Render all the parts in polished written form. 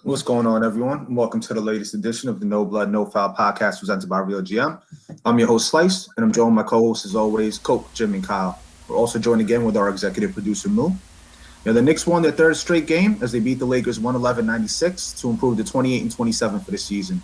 What's going on, everyone? Welcome to the latest edition of the No Blood, No Foul podcast presented by Real GM. I'm your host, Slice, and I'm joined by my co-hosts, as always, Coke, Jim, and Kyle. We're also joined again with our executive producer, Moo. The Knicks won their third straight game as they beat the Lakers 111-96 to improve to 28-27 for the season.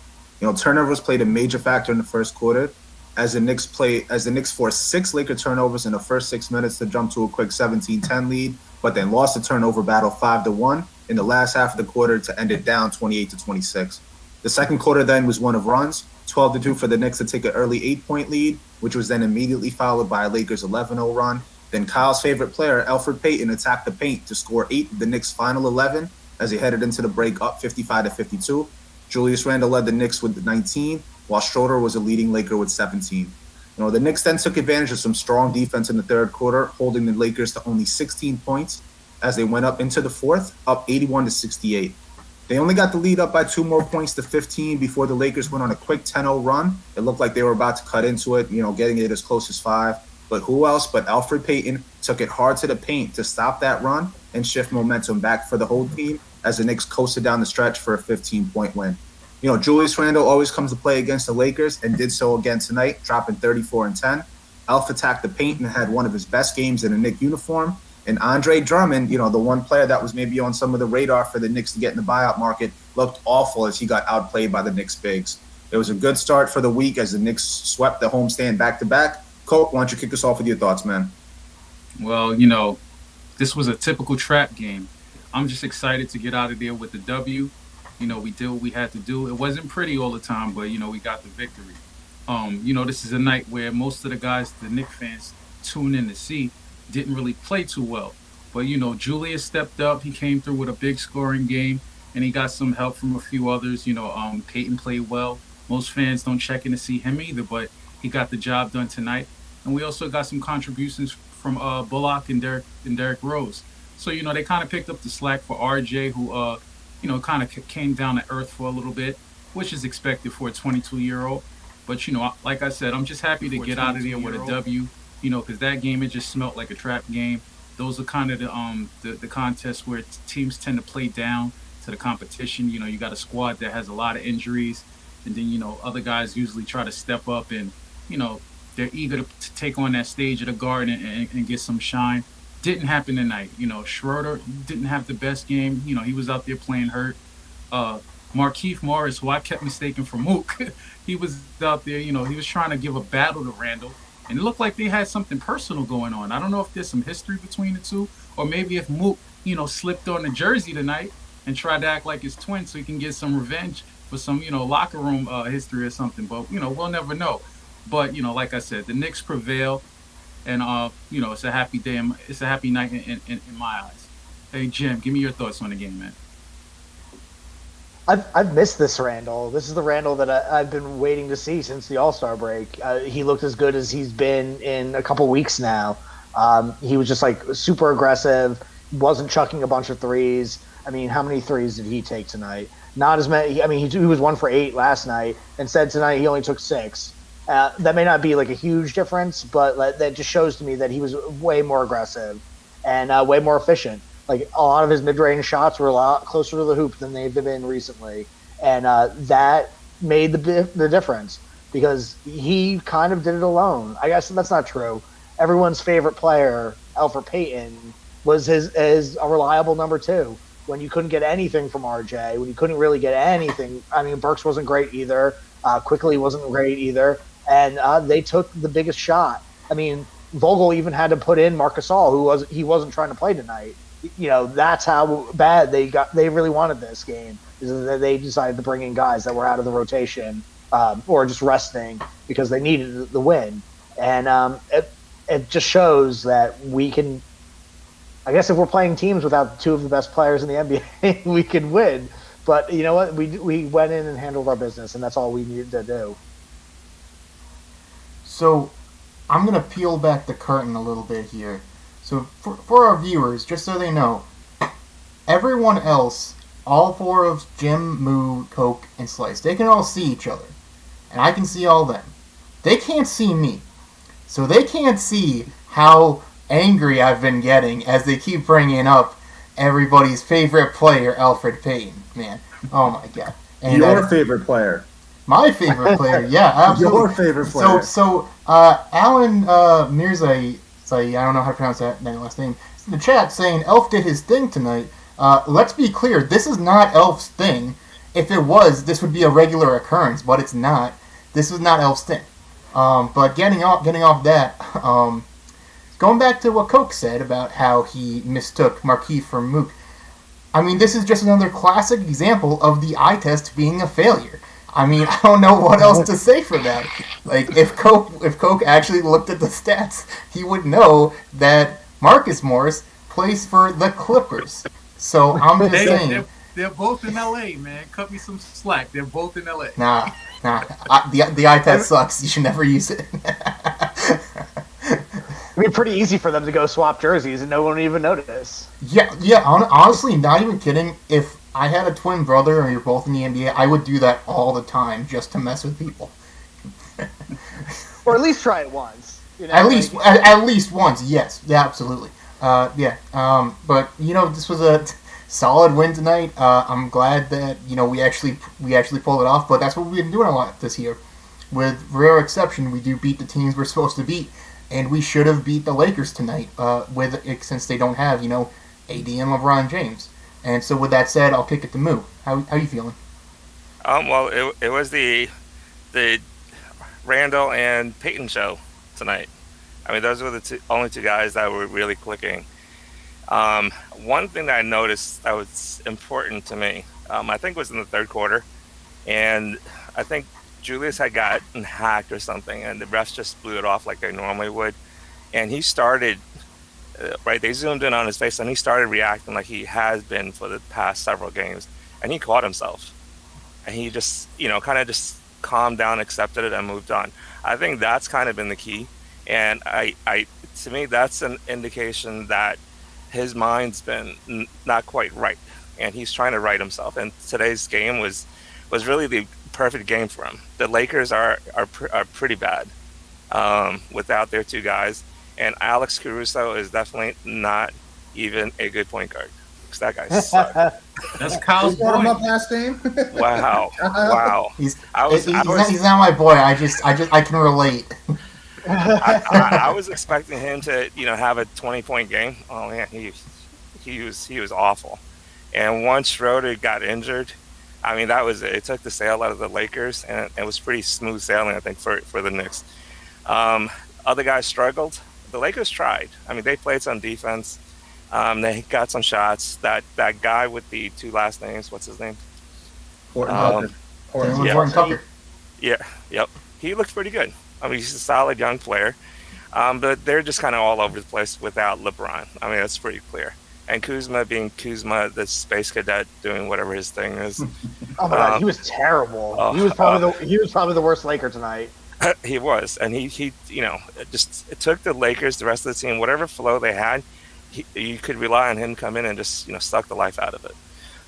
Turnovers played a major factor in the first quarter as the Knicks forced 6 Laker turnovers in the first 6 minutes to jump to a quick 17-10 lead, but then lost the turnover battle 5-1 in the last half of the quarter to end it down 28-26. The second quarter then was one of runs, 12-2 for the Knicks to take an early 8-point lead, which was then immediately followed by a Lakers 11-0 run. Then Kyle's favorite player, Elfrid Payton, attacked the paint to score 8 of the Knicks' final 11 as they headed into the break up 55-52. Julius Randle led the Knicks with 19, while Schroeder was a leading Laker with 17. The Knicks then took advantage of some strong defense in the third quarter, holding the Lakers to only 16 points as they went up into the fourth, up 81-68. They only got the lead up by 2 more points to 15 before the Lakers went on a quick 10-0 run. It looked like they were about to cut into it, getting it as close as 5. But who else but Elfrid Payton took it hard to the paint to stop that run and shift momentum back for the whole team as the Knicks coasted down the stretch for a 15-point win. Julius Randle always comes to play against the Lakers and did so again tonight, dropping 34 and 10. Elf attacked the paint and had one of his best games in a Knick uniform. And Andre Drummond, the one player that was maybe on some of the radar for the Knicks to get in the buyout market, looked awful as he got outplayed by the Knicks bigs. It was a good start for the week as the Knicks swept the homestand back-to-back. Colt, why don't you kick us off with your thoughts, man? Well, this was a typical trap game. I'm just excited to get out of there with the W. We did what we had to do. It wasn't pretty all the time, but, we got the victory. This is a night where most of the guys, the Knicks fans, tune in to see, didn't really play too well. But, Julius stepped up. He came through with a big scoring game, and he got some help from a few others. Payton played well. Most fans don't check in to see him either, but he got the job done tonight. And we also got some contributions from Bullock and Derrick Rose. So, they kind of picked up the slack for RJ, who, kind of came down to earth for a little bit, which is expected for a 22-year-old. But, like I said, I'm just happy to get out of there with a W, because that game, it just smelled like a trap game. Those are kind of the contests where teams tend to play down to the competition. You got a squad that has a lot of injuries, and then, other guys usually try to step up and, they're eager to take on that stage of the Garden and get some shine. Didn't happen tonight. Schroeder didn't have the best game. He was out there playing hurt. Markieff Morris, who I kept mistaken for Mook, he was out there, he was trying to give a battle to Randle. And it looked like they had something personal going on. I don't know if there's some history between the two, or maybe if Mook, slipped on the jersey tonight and tried to act like his twin so he can get some revenge for some, locker room history or something. But, we'll never know. But, like I said, the Knicks prevail. And, it's a happy day. It's a happy night in my eyes. Hey, Jim, give me your thoughts on the game, man. I've missed this Randle. This is the Randle that I've been waiting to see since the All-Star break. He looked as good as he's been in a couple weeks now. He was just, super aggressive, wasn't chucking a bunch of threes. I mean, how many threes did he take tonight? Not as many. I mean, he was 1 for 8 last night. Instead, tonight he only took 6. That may not be a huge difference, but that just shows to me that he was way more aggressive and way more efficient. A lot of his mid-range shots were a lot closer to the hoop than they've been recently, and that made the difference because he kind of did it alone. I guess that's not true. Everyone's favorite player, Elfrid Payton, was his a reliable number 2. When you couldn't get anything from RJ, when you couldn't really get anything. I mean, Burks wasn't great either. Quickly wasn't great either. And they took the biggest shot. I mean, Vogel even had to put in Marc Gasol, he wasn't trying to play tonight. That's how bad they really wanted this game, is that they decided to bring in guys that were out of the rotation or just resting because they needed the win. And it just shows that we can, I guess if we're playing teams without 2 of the best players in the NBA, we can win. But you know what? We went in and handled our business, and that's all we needed to do. So I'm going to peel back the curtain a little bit here. So for our viewers, just so they know, everyone else, all 4 of Jim, Moo, Coke, and Slice, they can all see each other. And I can see all them. They can't see me. So they can't see how angry I've been getting as they keep bringing up everybody's favorite player, Elfrid Payton. Man, oh my god. And Your favorite player. My favorite player, yeah, absolutely. Your favorite player. So Alan Mirzai, I don't know how to pronounce that last name, in the chat saying Elf did his thing tonight. Let's be clear, this is not Elf's thing. If it was, this would be a regular occurrence, but it's not. This is not Elf's thing. But getting off that, going back to what Coke said about how he mistook Marquis for Mook, I mean, this is just another classic example of the eye test being a failure. I mean, I don't know what else to say for that. Like, if Coke actually looked at the stats, he would know that Marcus Morris plays for the Clippers. So I'm just saying. They're both in LA, man. Cut me some slack. They're both in LA. Nah. The eye test sucks. You should never use it. It'd be pretty easy for them to go swap jerseys and no one would even notice. Yeah. Honestly, not even kidding. If I had a twin brother and you're both in the NBA, I would do that all the time just to mess with people. Or at least try it once. You know, at least once, yes. Yeah, absolutely. But, this was a solid win tonight. I'm glad that, we actually pulled it off, but that's what we've been doing a lot this year. With rare exception, we do beat the teams we're supposed to beat, and we should have beat the Lakers tonight, since they don't have, AD and LeBron James. And so with that said, I'll kick it to Moo. How you feeling? Well, it was the Randle and Payton show tonight. I mean, those were the only two guys that were really clicking. One thing that I noticed that was important to me, I think it was in the third quarter, and I think Julius had gotten hacked or something, and the refs just blew it off like they normally would. And he started, they zoomed in on his face, and he started reacting like he has been for the past several games. And he caught himself. And he just, kind of just calmed down, accepted it, and moved on. I think that's kind of been the key. And to me, that's an indication that his mind's been not quite right. And he's trying to right himself. And today's game was really the perfect game for him. The Lakers are pretty bad without their two guys. And Alex Caruso is definitely not even a good point guard. Because that guy sucks. That's Kyle's boy. Him up last game. Wow. He's not my boy. I can relate. I was expecting him to, have a 20-point game. Oh man, he was awful. And once Schroeder got injured, I mean, it took the sail out of the Lakers, and it was pretty smooth sailing, I think, for the Knicks. Other guys struggled. The Lakers tried. I mean, they played some defense. They got some shots. That guy with the two last names, what's his name? Horton Tucker. Yeah, yep. He looks pretty good. I mean, he's a solid young player. But they're just kind of all over the place without LeBron. I mean, that's pretty clear. And Kuzma being Kuzma, the space cadet doing whatever his thing is. Oh my God, he was terrible. He was probably the worst Laker tonight. He was, and he it took the Lakers, the rest of the team, whatever flow they had, you could rely on him to come in and just suck the life out of it.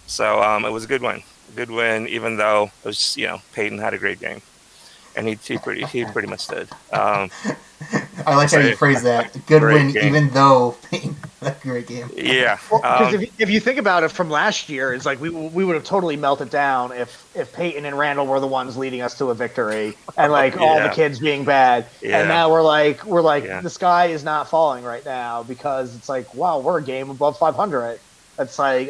So it was a good win, even though it was Payton had a great game, and he pretty much did. I like how you phrase that. Good win, game. Even though Payton had a great game. Yeah. Because if you think about it from last year, it's like we would have totally melted down if Payton and Randle were the ones leading us to a victory, and all the kids being bad. Yeah. And now we're like the sky is not falling right now because it's like, wow, we're a game above 500. It's like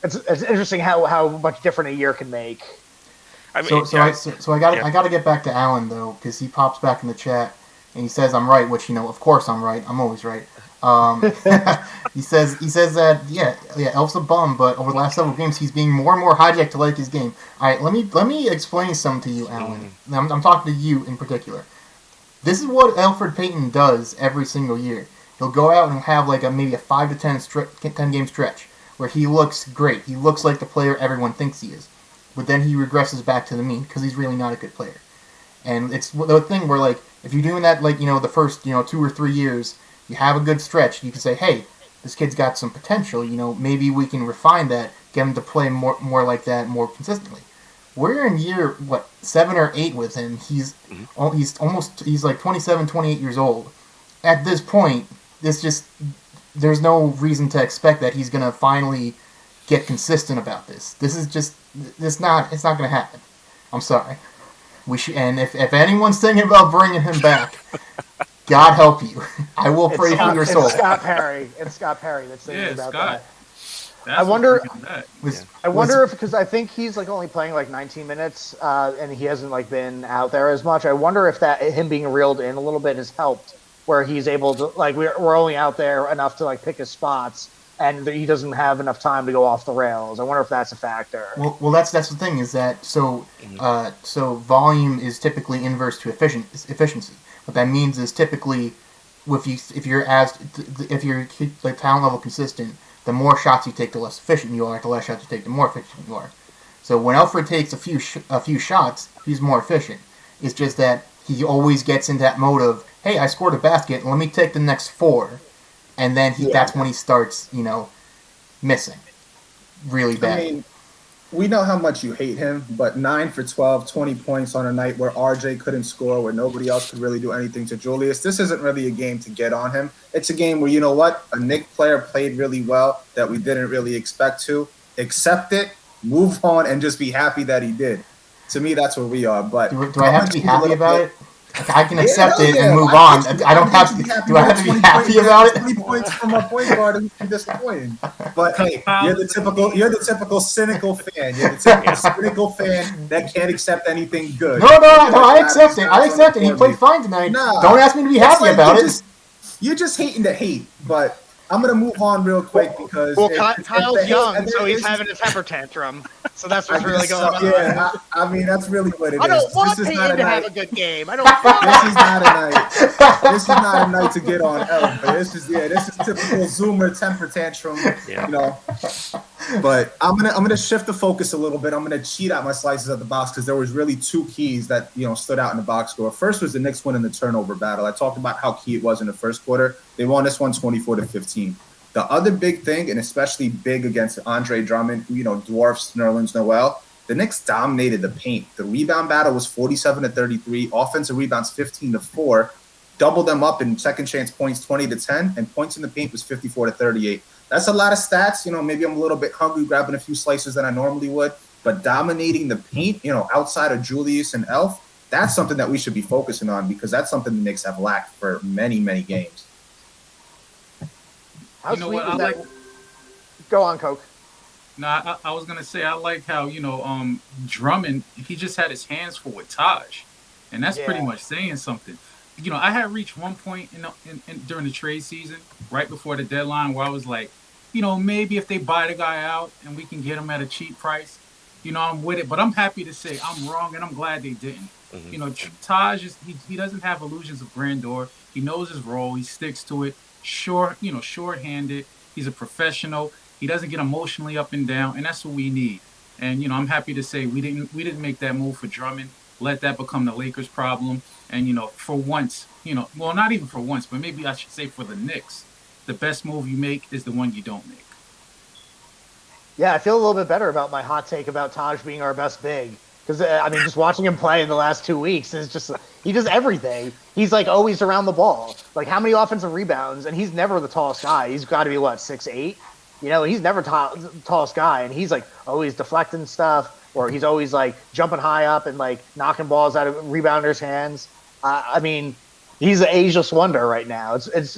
it's interesting how much different a year can make. I mean, I got to get back to Alan though, because he pops back in the chat and he says I'm right, which of course I'm right. I'm always right. He says that Elf's a bum, but over the last several games he's being more and more hijacked to like his game. All right, let me explain something to you, Alan. I'm talking to you in particular. This is what Elfrid Payton does every single year. He'll go out and have maybe a 5 to 10 game stretch where he looks great. He looks like the player everyone thinks he is. But then he regresses back to the mean because he's really not a good player. And it's the thing where, if you're doing that, the first, 2 or 3 years, you have a good stretch, you can say, hey, this kid's got some potential, maybe we can refine that, get him to play more like that more consistently. We're in year, 7 or 8 with him. He's 27, 28 years old. At this point, there's no reason to expect that he's gonna finally get consistent about this. This is just it's not gonna happen. I'm sorry. We should, and if anyone's thinking about bringing him back, God help you. I will pray for your soul. It's Scott Perry. It's Scott Perry that's thinking about Scott. that. I wonder if, because I think he's like only playing like 19 minutes, and he hasn't like been out there as much. I wonder if that him being reeled in a little bit has helped, where he's able to like we're only out there enough to like pick his spots, and he doesn't have enough time to go off the rails. I wonder if that's a factor. Well, that's the thing is that so volume is typically inverse to efficiency. What that means is typically, if you're like talent level consistent, the more shots you take, the less efficient you are. The less shots you take, the more efficient you are. So when Alfred takes a few shots, he's more efficient. It's just that he always gets into that mode of, hey, I scored a basket, let me take the next 4, and then that's when he starts, missing really bad. I mean, we know how much you hate him, but 9 for 12, 20 points on a night where RJ couldn't score, where nobody else could really do anything to Julius. This isn't really a game to get on him. It's a game where, you know what? A Knicks player played really well that we didn't really expect to. Accept it, move on, and just be happy that he did. To me, that's where we are. But do I have to be happy about it? I can accept it and move on. I don't have to. Do I have to be happy about it? 20 points from a point guard is disappointing. But hey, you're the typical cynical fan. You're the typical cynical fan that can't accept anything good. No. I accept it. I accept it. He played fine tonight. Don't ask me to be happy about it. You're just hating to hate. But I'm gonna move on real quick because Kyle's young, so he's having a temper tantrum. So that's what's really going on. Yeah, I mean that's really what it is. I don't want Peyton to have a good game. I don't. This is not a night. This is not a night to get on Elf. This is typical Zoomer temper tantrum. But I'm gonna shift the focus a little bit. I'm gonna cheat out my slices at the box because there was really 2 keys that stood out in the box score. First was the Knicks winning the turnover battle. I talked about how key it was in the first quarter. They won this one 24-15. The other big thing, and especially big against Andre Drummond, who dwarfs Nerlens Noel, the Knicks dominated the paint. The rebound battle was 47-33, offensive rebounds 15-4, doubled them up in second chance points 20-10, and points in the paint was 54-38. That's a lot of stats. Maybe I'm a little bit hungry, grabbing a few slices than I normally would, but dominating the paint, outside of Julius and Elf, that's something that we should be focusing on because that's something the Knicks have lacked for many, many games. Go on, Coke. No, I was gonna say I like how Drummond, he just had his hands full with Taj, and that's pretty much saying something. I had reached one point in during the trade season, right before the deadline, where I was like, maybe if they buy the guy out and we can get him at a cheap price, I'm with it. But I'm happy to say I'm wrong, and I'm glad they didn't. Mm-hmm. Taj he doesn't have illusions of grandeur. He knows his role. He sticks to it. Short-handed. He's a professional. He doesn't get emotionally up and down, and that's what we need. And I'm happy to say we didn't make that move for Drummond. Let that become the Lakers' problem. And for once, well, not even for once, but maybe I should say for the Knicks, the best move you make is the one you don't make. Yeah, I feel a little bit better about my hot take about Taj being our best big. Because, just watching him play in the last 2 weeks is just, he does everything. He's, always around the ball. How many offensive rebounds? And he's never the tallest guy. He's got to be, 6'8"? He's never the tallest guy. And he's, always deflecting stuff. Or he's always, jumping high up and, knocking balls out of rebounders' hands. He's an ageless wonder right now. It's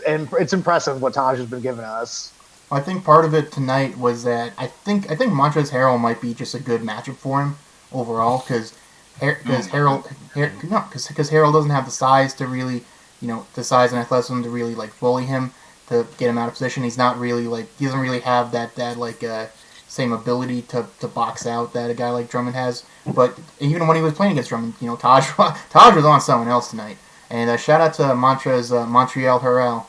impressive what Taj has been giving us. I think part of it tonight was that I think Montrezl Harrell might be just a good matchup for him overall because Harrell doesn't have the size to really, the size and athleticism to really bully him to get him out of position. He's not really he doesn't really have that same ability to box out that a guy like Drummond has. But even when he was playing against Drummond, Taj was on someone else tonight. And shout out to Montreal Harrell.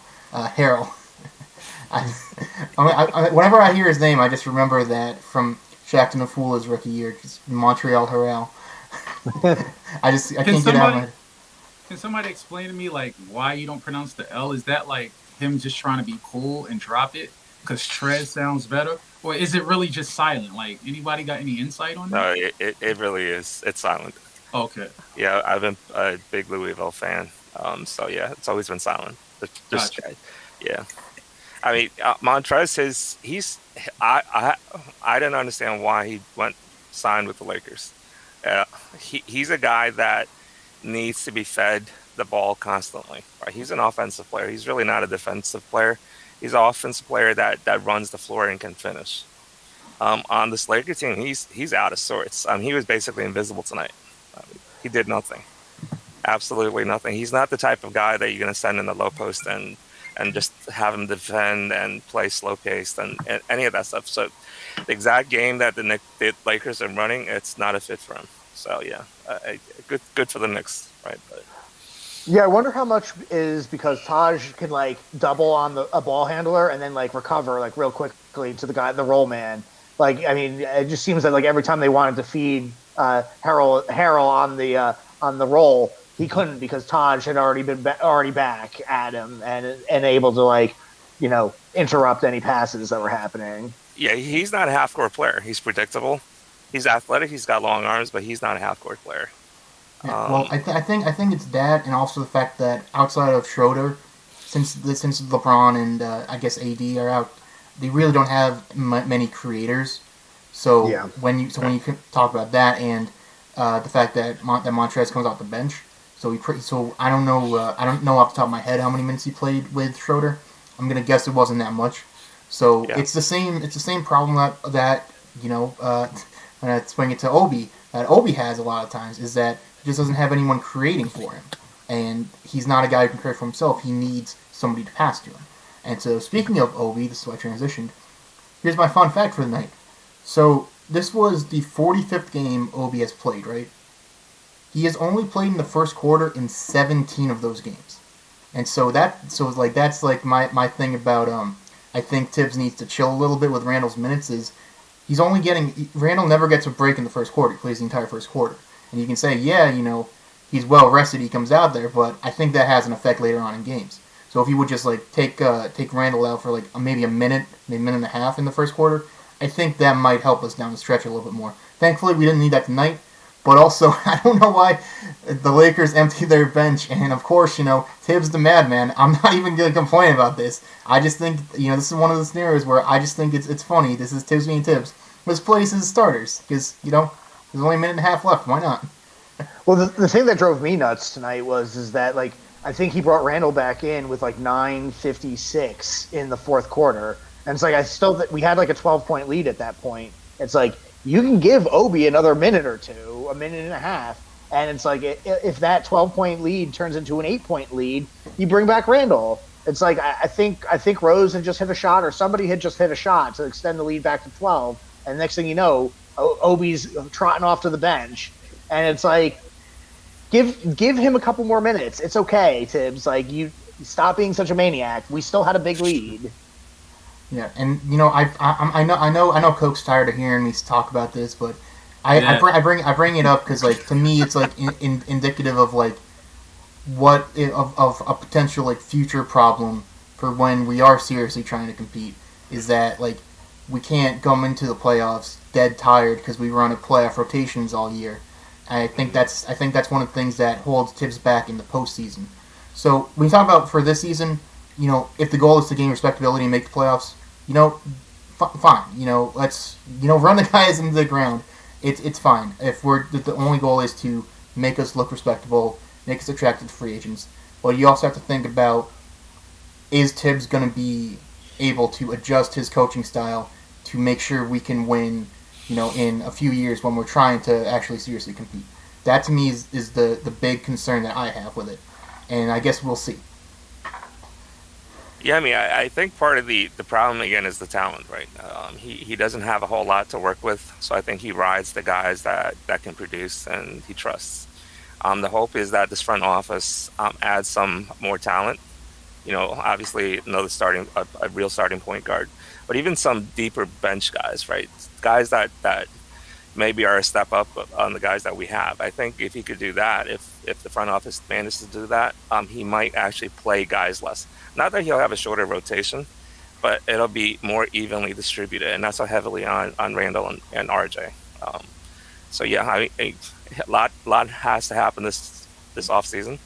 Whenever I hear his name, I just remember that from Shaqtin' a Fool his rookie year, just Montreal Harrell. I can't get out of my... Can somebody explain to me why you don't pronounce the L? Is that him just trying to be cool and drop it because Trez sounds better, or is it really just silent? Anybody got any insight on that? No, it really is. It's silent. Okay. Yeah, I've been a big Louisville fan, so yeah, it's always been silent. Just gotcha. yeah. I mean, Montrez I didn't understand why he signed with the Lakers. He's a guy that needs to be fed the ball constantly. Right? He's an offensive player. He's really not a defensive player. He's an offensive player that runs the floor and can finish. On this Lakers team, he's out of sorts. He was basically invisible tonight. He did nothing. Absolutely nothing. He's not the type of guy that you're going to send in the low post and just have him defend and play slow paced and any of that stuff. So the exact game that the Lakers are running, it's not a fit for him. So yeah, good for the Knicks, right? But yeah, I wonder how much is because Taj can like double on a ball handler and then like recover like real quickly to the roll man. Like, I mean, it just seems that like every time they wanted to feed Harrell on the roll, he couldn't because Taj had already been already back at him and able to like, interrupt any passes that were happening. Yeah, he's not a half-court player. He's predictable. He's athletic. He's got long arms, but he's not a half-court player. Yeah, well, I think it's that, and also the fact that outside of Schroeder, since LeBron and I guess AD are out, they really don't have many creators. So yeah. when you talk about that and the fact that Montrez comes off the bench, so I don't know off the top of my head how many minutes he played with Schroeder. I'm gonna guess it wasn't that much. So yeah. It's the same problem that when I swing it to Obi, that Obi has a lot of times is that he just doesn't have anyone creating for him. And he's not a guy who can create for himself. He needs somebody to pass to him. And so speaking of Obi, this is why I transitioned, here's my fun fact for the night. So this was the 45th game Obi has played, right? He has only played in the first quarter in 17 of those games. And so that's like my thing about I think Tibbs needs to chill a little bit with Randle's minutes is Randle never gets a break in the first quarter. He plays the entire first quarter. And you can say, yeah, he's well rested, he comes out there, but I think that has an effect later on in games. So if you would just like take Randle out for like maybe a minute, maybe a minute and a half in the first quarter, I think that might help us down the stretch a little bit more. Thankfully, we didn't need that tonight. But also, I don't know why the Lakers empty their bench. And of course, Tibbs the madman. I'm not even going to complain about this. I just think, this is one of the scenarios where I just think it's funny. This is Tibbs being Tibbs. Let's play his starters because, there's only a minute and a half left. Why not? Well, the thing that drove me nuts tonight is that, like, I think he brought Randle back in with, like, 9:56 in the fourth quarter. And it's like, we had, like, a 12-point lead at that point. It's like, you can give Obi another minute or two, a minute and a half, and it's like if that 12-point lead turns into an 8-point lead, you bring back Randle. It's like I think Rose had just hit a shot, or somebody had just hit a shot to extend the lead back to 12, and next thing you know, Obi's trotting off to the bench, and it's like give him a couple more minutes. It's okay, Tibbs. Like, you stop being such a maniac. We still had a big lead. Yeah, and I know Coke's tired of hearing me talk about this, but I bring it up because like to me it's like indicative of like of a potential like future problem for when we are seriously trying to compete is that like we can't come into the playoffs dead tired because we run a playoff rotations all year. I think that's one of the things that holds Tibbs back in the postseason. So when you talk about for this season, if the goal is to gain respectability and make the playoffs. Fine. Let's run the guys into the ground. It's fine. If the only goal is to make us look respectable, make us attractive to free agents. But you also have to think about, is Tibbs going to be able to adjust his coaching style to make sure we can win, in a few years when we're trying to actually seriously compete. That to me is the big concern that I have with it. And I guess we'll see. Yeah, I mean, I think part of the problem, again, is the talent, right? He doesn't have a whole lot to work with, so I think he rides the guys that can produce and he trusts. The hope is that this front office adds some more talent. Obviously another a real starting point guard, but even some deeper bench guys, right? Guys that maybe are a step up on the guys that we have. I think if he could do that, if the front office manages to do that, he might actually play guys less. Not that he'll have a shorter rotation, but it'll be more evenly distributed, and that's so heavily on Randle and RJ. So yeah, a lot has to happen this offseason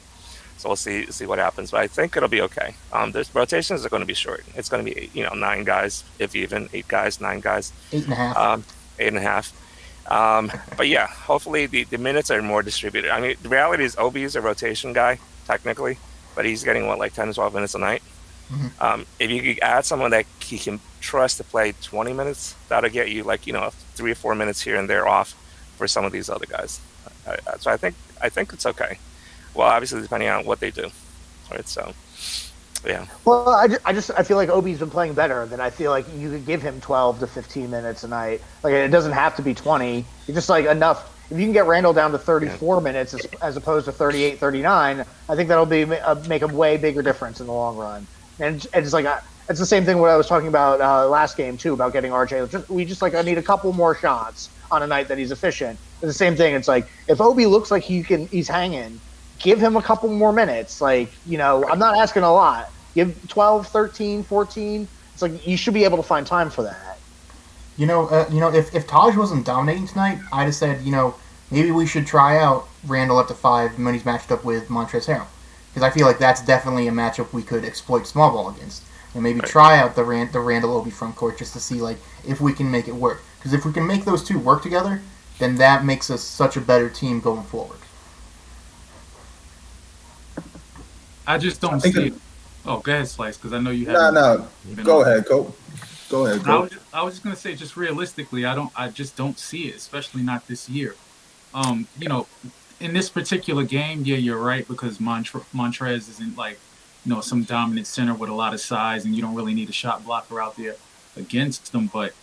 So we'll see what happens. But I think it'll be okay. The rotations are going to be short. It's going to be 9 guys, if even 8 guys, 9 guys, 8.5. 8.5. But yeah, hopefully the minutes are more distributed. I mean, the reality is Obi is a rotation guy technically, but he's getting like 10 to 12 minutes a night. Mm-hmm. If you could add someone that he can trust to play 20 minutes, that'll get you 3 or 4 minutes here and there off for some of these other guys. So I think it's okay. Well, obviously depending on what they do, right? So, yeah. Well, I feel like Obi's been playing better than I feel like you could give him 12 to 15 minutes a night. Like it doesn't have to be 20. It's just like enough. If you can get Randle down to 34 minutes as opposed to 38, 39, I think that'll make a way bigger difference in the long run. And it's like it's the same thing what I was talking about last game too about getting RJ. We just I need a couple more shots on a night that he's efficient. It's the same thing. It's like if Obi looks like he's hanging, give him a couple more minutes. I'm not asking a lot. Give 12, 13, 14. It's like you should be able to find time for that. If Taj wasn't dominating tonight, I'd have said, maybe we should try out Randle at the 5 when he's matched up with Montrezl Harrell. Because I feel like that's definitely a matchup we could exploit small ball against. And maybe try out the Randle Obi front court just to see if we can make it work. Because if we can make those two work together, then that makes us such a better team going forward. I just don't see it. Oh, go ahead, Slice, because I know you have. No. Go ahead, Coach. Go ahead, Coach. I was just gonna say, just realistically, I just don't see it, especially not this year. In this particular game, yeah, you're right, because Montrez isn't some dominant center with a lot of size, and you don't really need a shot blocker out there against them. But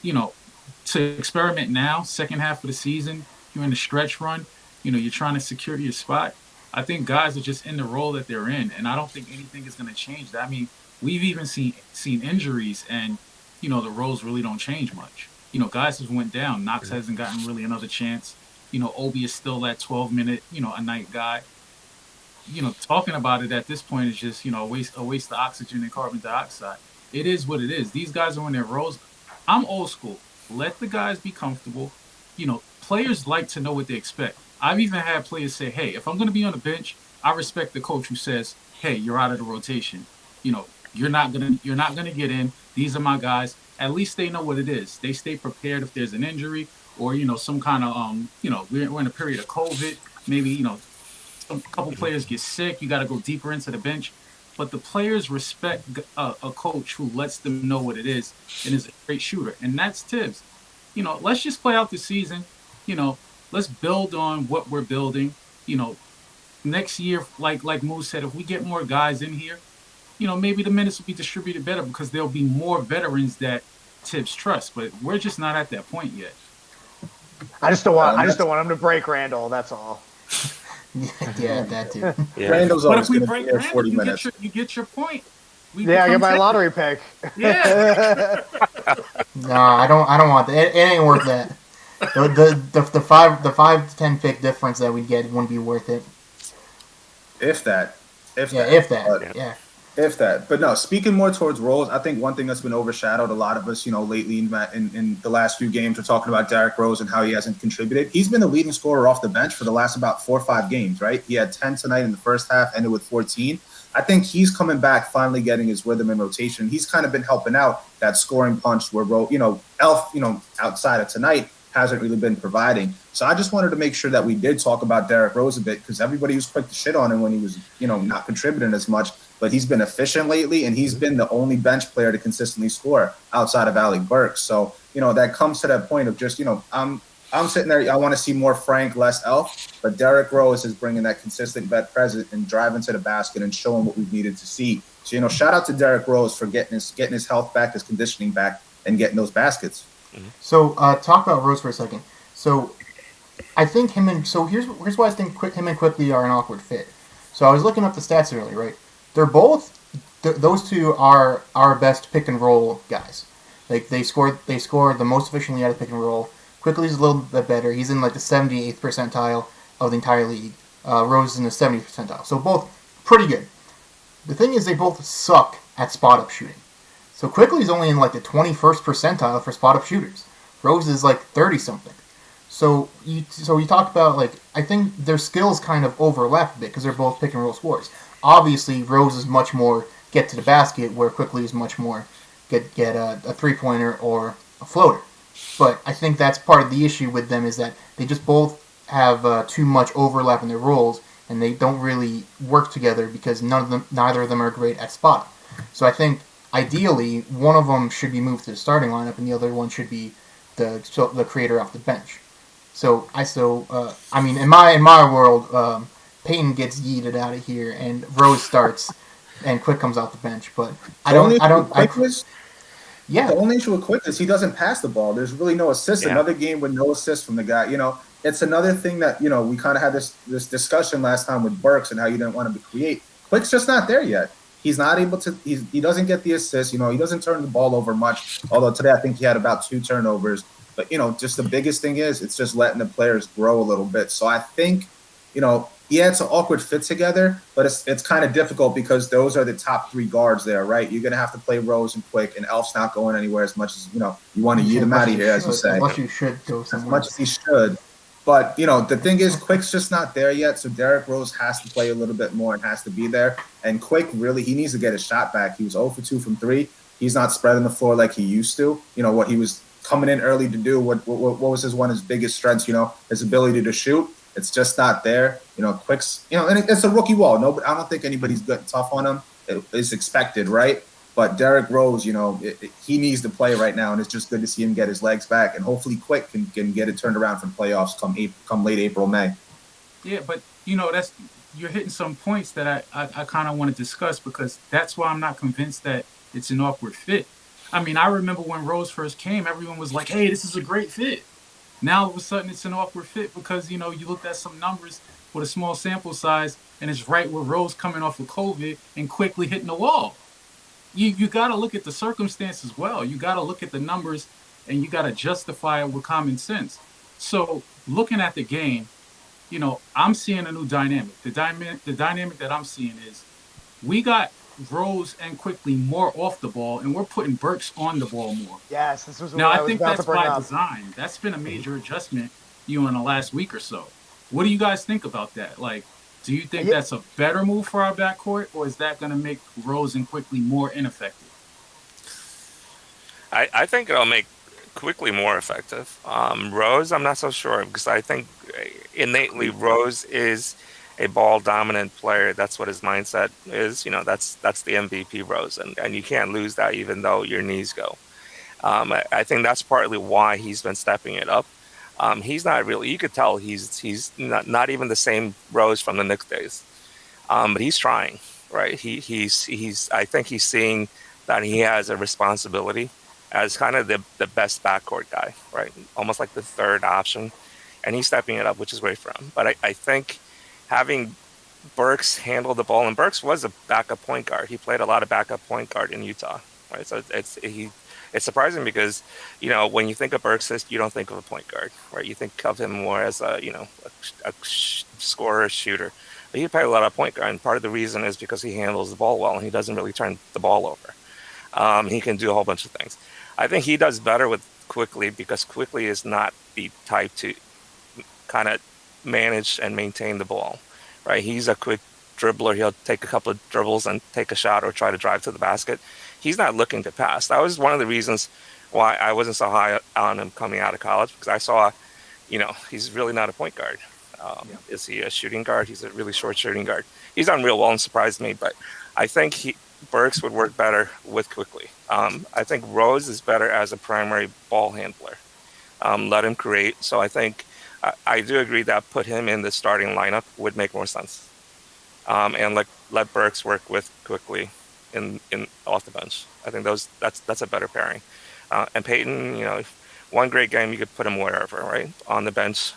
to experiment now, second half of the season, you're in a stretch run. You're trying to secure your spot. I think guys are just in the role that they're in, and I don't think anything is going to change that. I mean, we've even seen injuries, and the roles really don't change much. Guys have went down. Knox hasn't gotten really another chance. Obi is still that 12-minute, a night guy. Talking about it at this point is just, a waste of oxygen and carbon dioxide. It is what it is. These guys are in their roles. I'm old school. Let the guys be comfortable. Players like to know what they expect. I've even had players say, hey, if I'm going to be on the bench, I respect the coach who says, hey, you're out of the rotation. You're not going to get in. These are my guys. At least they know what it is. They stay prepared if there's an injury or, some kind of, we're in a period of COVID. Maybe, a couple players get sick. You got to go deeper into the bench. But the players respect a coach who lets them know what it is and is a great shooter. And that's Tibbs. Let's just play out the season. Let's build on what we're building. Next year, like Moose said, if we get more guys in here, maybe the minutes will be distributed better because there'll be more veterans that Tibbs trusts. But we're just not at that point yet. I just don't want him to break Randle. That's all. Yeah, that too. Yeah. Randle's always but if we going to break be there Randle, 40 minutes. you get your point. I get my lottery pick. Yeah. No, I don't want that. It ain't worth that. The 5 to 10 pick difference that we get wouldn't be worth it. If that. If that. But no, speaking more towards roles, I think one thing that's been overshadowed a lot of us, lately in the last few games, we're talking about Derrick Rose and how he hasn't contributed. He's been the leading scorer off the bench for the last about 4 or 5 games, right? He had 10 tonight in the first half, ended with 14. I think he's coming back, finally getting his rhythm and rotation. He's kind of been helping out that scoring punch where, Elf, outside of tonight, hasn't really been providing. So I just wanted to make sure that we did talk about Derrick Rose a bit because everybody was quick to shit on him when he was, not contributing as much. But he's been efficient lately, and he's been the only bench player to consistently score outside of Alec Burks. So, that comes to that point of just, I'm sitting there, I want to see more Frank, less Elf. But Derrick Rose is bringing that consistent vet presence and driving to the basket and showing what we've needed to see. So, shout out to Derrick Rose for getting his health back, his conditioning back, and getting those baskets. So, talk about Rose for a second. So, I think here's why I think him and Quickly are an awkward fit. So, I was looking up the stats earlier, right? They're both those two are our best pick and roll guys. They score the most efficiently out of pick and roll. Quickly's a little bit better. He's in the 78th percentile of the entire league. Rose is in the 70th percentile. So both pretty good. The thing is they both suck at spot up shooting. So Quickly's only in the 21st percentile for spot up shooters. Rose is 30 something. So you talked about, like, I think their skills kind of overlap a bit because they're both pick and roll scorers. Obviously, Rose is much more get to the basket, where Quickly is much more get a 3-pointer or a floater. But I think that's part of the issue with them is that they just both have too much overlap in their roles, and they don't really work together because neither of them are great at spotting. So I think ideally one of them should be moved to the starting lineup, and the other one should be the creator off the bench. I mean, in my world, Peyton gets yeeted out of here, and Rose starts, and Quick comes off the bench. But The only issue with Quick is he doesn't pass the ball. There's really no assist. Yeah. Another game with no assist from the guy. It's another thing that we kind of had this discussion last time with Burks and how you didn't want him to create. Quick's just not there yet. He's not able to. He doesn't get the assist. He doesn't turn the ball over much. Although today I think he had about 2 turnovers. But just the biggest thing is it's just letting the players grow a little bit. So I think it's an awkward fit together, but it's kind of difficult because those are the top 3 guards there, right? You're gonna have to play Rose and Quick, and Elf's not going anywhere as much as you want to yeet him out of here, as you say. Unless you should go somewhere. As much as he should. But, the thing is, Quick's just not there yet, so Derrick Rose has to play a little bit more and has to be there. And Quick, really, he needs to get his shot back. He was 0 for 2 from 3. He's not spreading the floor like he used to. What he was coming in early to do, what was his biggest strengths, his ability to shoot. It's just not there. Quick's, and it's a rookie wall. No, I don't think anybody's good tough on him. It's expected, right? But Derrick Rose, he needs to play right now, and it's just good to see him get his legs back, and hopefully Quick can get it turned around for playoffs come late April, May. Yeah, but you're hitting some points that I kind of want to discuss, because that's why I'm not convinced that it's an awkward fit. I mean, I remember when Rose first came, everyone was like, "Hey, this is a great fit." Now all of a sudden it's an awkward fit because you looked at some numbers with a small sample size, and it's right with Rose coming off of COVID and quickly hitting the wall. You got to look at the circumstance as well. You got to look at the numbers, and you got to justify it with common sense. So looking at the game, I'm seeing a new dynamic. The dynamic that I'm seeing is we got Rose and Quickly more off the ball, and we're putting Burks on the ball more. Yes, this was what Now, I I was think about that's to bring by up. design. That's been a major adjustment, in the last week or so. What do you guys think about that? Like, do you think that's a better move for our backcourt, or is that going to make Rose and Quickly more ineffective? I think it'll make Quickly more effective. Rose, I'm not so sure, because I think innately Rose is a ball-dominant player. That's what his mindset is. That's the MVP Rose, and you can't lose that even though your knees go. I think that's partly why he's been stepping it up. He's not really. You could tell he's not even the same Rose from the Knicks days, but he's trying. Right? He's. I think he's seeing that he has a responsibility as kind of the best backcourt guy, right? Almost like the third option, and he's stepping it up, which is great for him. But I think having Burks handle the ball, and Burks was a backup point guard. He played a lot of backup point guard in Utah, right? So it's surprising because, when you think of Burks, you don't think of a point guard, right? You think of him more as a scorer, shooter. But he played a lot of point guard, and part of the reason is because he handles the ball well, and he doesn't really turn the ball over. He can do a whole bunch of things. I think he does better with Quickly because Quickly is not the type to kind of manage and maintain the ball, right? He's a quick dribbler. He'll take a couple of dribbles and take a shot or try to drive to the basket. He's not looking to pass. That was one of the reasons why I wasn't so high on him coming out of college, because I saw, he's really not a point guard. Is he a shooting guard? He's a really short shooting guard. He's done real well and surprised me, but I think Burks would work better with Quickly. I think Rose is better as a primary ball handler. Let him create. So I think I do agree that put him in the starting lineup would make more sense. And let Burks work with Quickly in off the bench. I think that's a better pairing. And Peyton, one great game you could put him wherever, right? On the bench,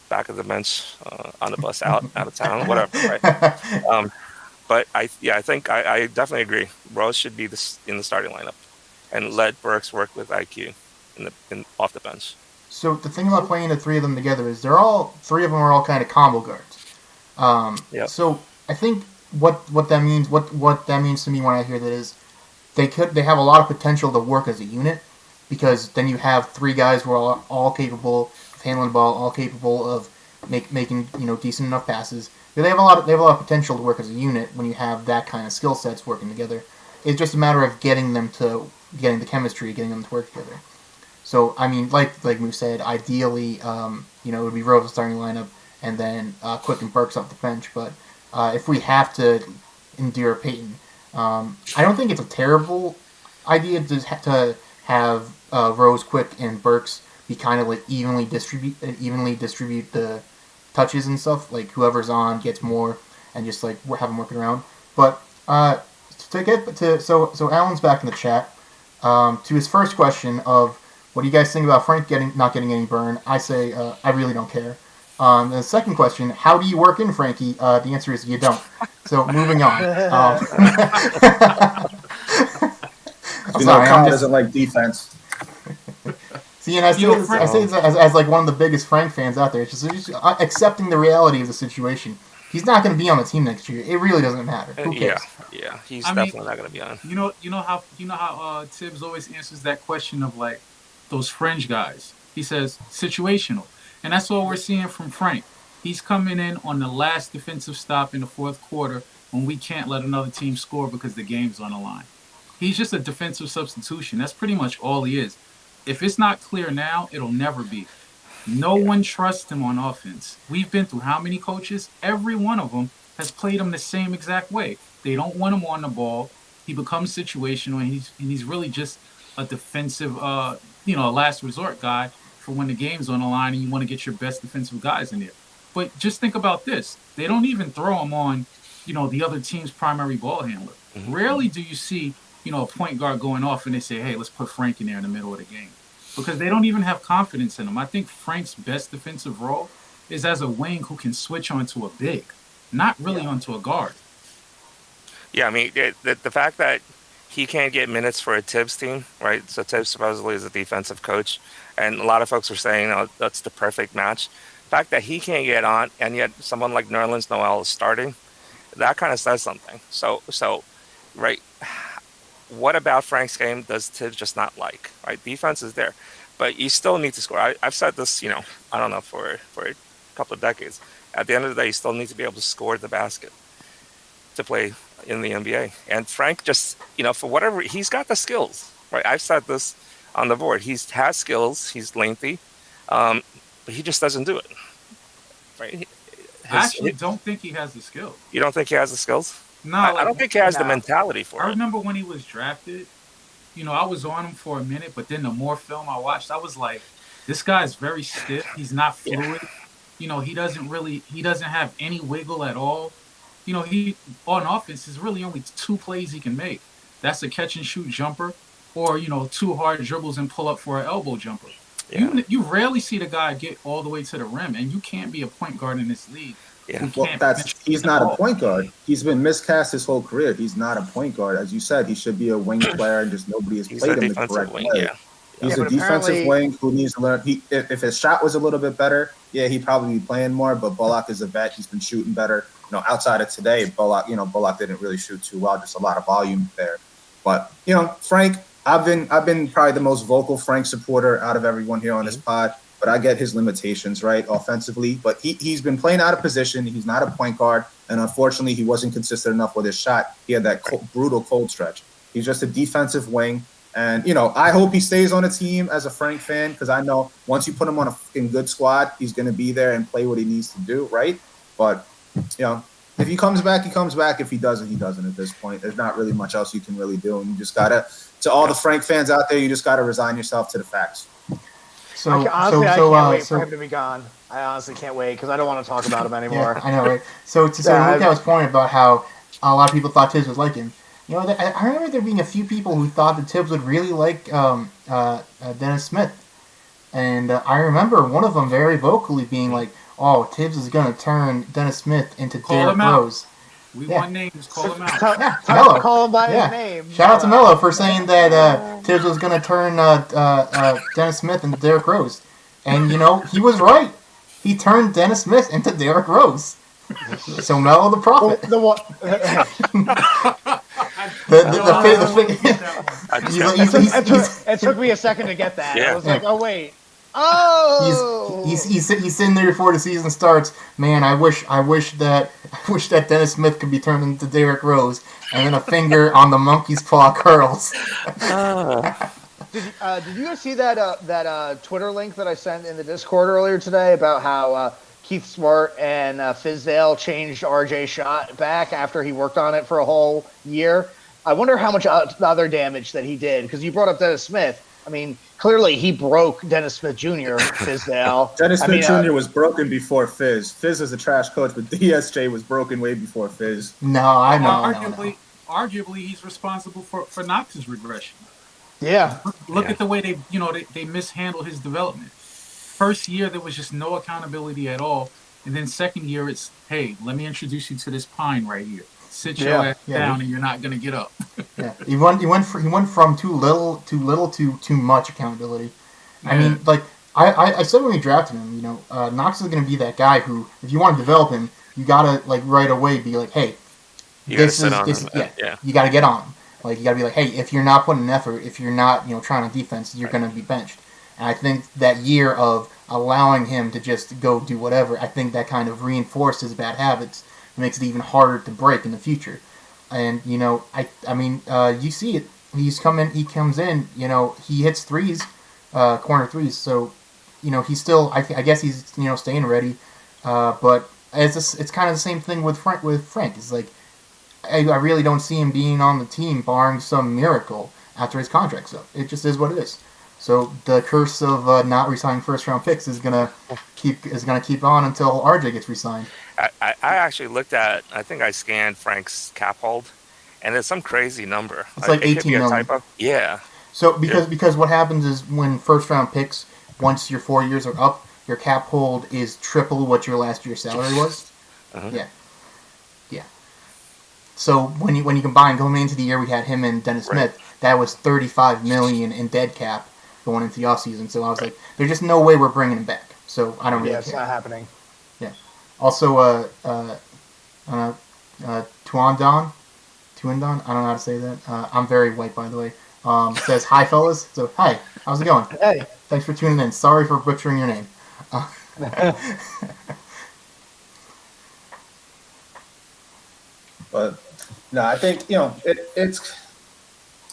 back of the bench, on the bus out of town, whatever, right? But I think I definitely agree. Rose should be in the starting lineup, and let Burks work with IQ in off the bench. So the thing about playing the three of them together is three of them are all kind of combo guards. Yep. So I think what that means to me when I hear that is they have a lot of potential to work as a unit, because then you have three guys who are all capable of handling the ball, all capable of making decent enough passes. They have a lot of potential to work as a unit when you have that kind of skill sets working together. It's just a matter of getting the chemistry, getting them to work together. So I mean, like Moose said, ideally, it would be Rose starting lineup, and then Quick and Burks off the bench. But if we have to endure Peyton, I don't think it's a terrible idea to have Rose, Quick, and Burks be kind of like evenly distribute the touches and stuff. Like whoever's on gets more, and just like have them working around. But so Alan's back in the chat. To his first question of what do you guys think about Frank not getting any burn? I say I really don't care. The second question, how do you work in Frankie? The answer is you don't. So moving on. Kyle doesn't like defense. See, and I say this as like one of the biggest Frank fans out there. It's just accepting the reality of the situation. He's not going to be on the team next year. It really doesn't matter. Who cares? Yeah, he's definitely not going to be on. You know how Tibbs always answers that question of like those fringe guys. He says situational, and that's all we're seeing from Frank. He's coming in on the last defensive stop in the fourth quarter when we can't let another team score because the game's on the line. He's just a defensive substitution. That's pretty much all he is. If it's not clear now, it'll never be. No one trusts him on offense. We've been through how many coaches? Every one of them has played him the same exact way. They don't want him on the ball. He becomes situational, and he's really just a defensive, a last resort guy for when the game's on the line and you want to get your best defensive guys in there. But just think about this. They don't even throw him on, the other team's primary ball handler. Mm-hmm. Rarely do you see, a point guard going off and they say, hey, let's put Frank in there in the middle of the game. Because they don't even have confidence in him. I think Frank's best defensive role is as a wing who can switch onto a big, not really onto a guard. Yeah, I mean, the fact that he can't get minutes for a Tibbs team, right? So Tibbs supposedly is a defensive coach, and a lot of folks are saying, that's the perfect match. The fact that he can't get on, and yet someone like Nerlens Noel is starting, that kind of says something. So, right, what about Frank's game does Tibbs just not like? Right, defense is there, but you still need to score. I've said this, I don't know, for a couple of decades. At the end of the day, you still need to be able to score the basket to play in the NBA. And Frank just, for whatever, he's got the skills, right? I've said this on the board. He has skills. He's lengthy, but he just doesn't do it. Right? I actually don't think he has the skills. You don't think he has the skills? No, I don't think he has the mentality for it. I remember when he was drafted, I was on him for a minute, but then the more film I watched, I was like, this guy's very stiff. He's not fluid. Yeah. He doesn't have any wiggle at all. He on offense, there's really only two plays he can make. That's a catch and shoot jumper or, two hard dribbles and pull up for an elbow jumper. Yeah. You rarely see the guy get all the way to the rim, and you can't be a point guard in this league. Yeah. Well, he's not a point guard. He's been miscast his whole career. He's not a point guard. As you said, he should be a wing player, and just nobody has played him the correct way. Yeah. He's a defensive wing who needs to learn. If his shot was a little bit better, he'd probably be playing more. But Bullock is a vet. He's been shooting better. Outside of today, Bullock didn't really shoot too well. Just a lot of volume there. But Frank, I've been probably the most vocal Frank supporter out of everyone here on this pod. But I get his limitations, right, offensively. But he's been playing out of position. He's not a point guard. And unfortunately, he wasn't consistent enough with his shot. He had that brutal cold stretch. He's just a defensive wing. And, I hope he stays on a team as a Frank fan because I know once you put him on a fucking good squad, he's going to be there and play what he needs to do, right? But, if he comes back, he comes back. If he doesn't, he doesn't at this point. There's not really much else you can really do. And you just got to all the Frank fans out there, you just got to resign yourself to the facts. I can't wait for him to be gone. I honestly can't wait because I don't want to talk about him anymore. Yeah, I know, right? So Lucao's point about how a lot of people thought Tibbs was like him. I remember there being a few people who thought that Tibbs would really like Dennis Smith. And I remember one of them very vocally being like, oh, Tibbs is going to turn Dennis Smith into Derrick Rose. We want names. Call him out. Call him by his name. Shout out to Mello for saying that Tibbs was going to turn Dennis Smith into Derrick Rose. And, he was right. He turned Dennis Smith into Derrick Rose. So Mello the prophet. It took me a second to get that. I was like, oh, wait. Oh, He's sitting there before the season starts. Man, I wish that Dennis Smith could be turned into Derrick Rose, and then a finger on the monkey's paw curls. Did you guys see that Twitter link that I sent in the Discord earlier today about how Keith Smart and Fizdale changed RJ's shot back after he worked on it for a whole year? I wonder how much other damage that he did, because you brought up Dennis Smith. I mean, clearly he broke Dennis Smith Jr., Fizdale. Dennis Smith Jr. was broken before Fizz. Fizz is a trash coach, but DSJ was broken way before Fizz. No, I know. Arguably, he's responsible for Knox's regression. Yeah. Look at the way they mishandled his development. First year, there was just no accountability at all. And then second year, it's, hey, let me introduce you to this pine right here. Sit your ass down and you're not going to get up. Yeah, he went from too little to too much accountability. Yeah. I mean, like, I said when we drafted him, Knox is going to be that guy who, if you want to develop him, you got to, like, right away be like, hey, you got to get on him. Like, you got to be like, hey, if you're not putting an effort, if you're not, trying on defense, you're going to be benched. And I think that year of allowing him to just go do whatever, I think that kind of reinforced his bad habits. It makes it even harder to break in the future. And, I mean, you see it. He comes in, he hits threes, corner threes. So, he's still, I guess he's, staying ready. But it's kind of the same thing with Frank. It's like, I really don't see him being on the team barring some miracle after his contract's up. It just is what it is. So the curse of not re-signing first-round picks is gonna keep on until RJ gets re-signed. I actually looked at. I think I scanned Frank's cap hold, and it's some crazy number. It's like 18 million. Typo. Yeah. So because what happens is when first-round picks, once your 4 years are up, your cap hold is triple what your last year's salary was. Uh-huh. Yeah. So when you combine going into the year we had him and Dennis Smith, that was $35 million in dead cap going into the offseason. So I was like, there's just no way we're bringing him back. So I don't really care. It's not happening. Yeah. Also, Tuandon, I don't know how to say that. I'm very white, by the way. Says, hi, fellas. So, hi, how's it going? Hey. Thanks for tuning in. Sorry for butchering your name. But no, I think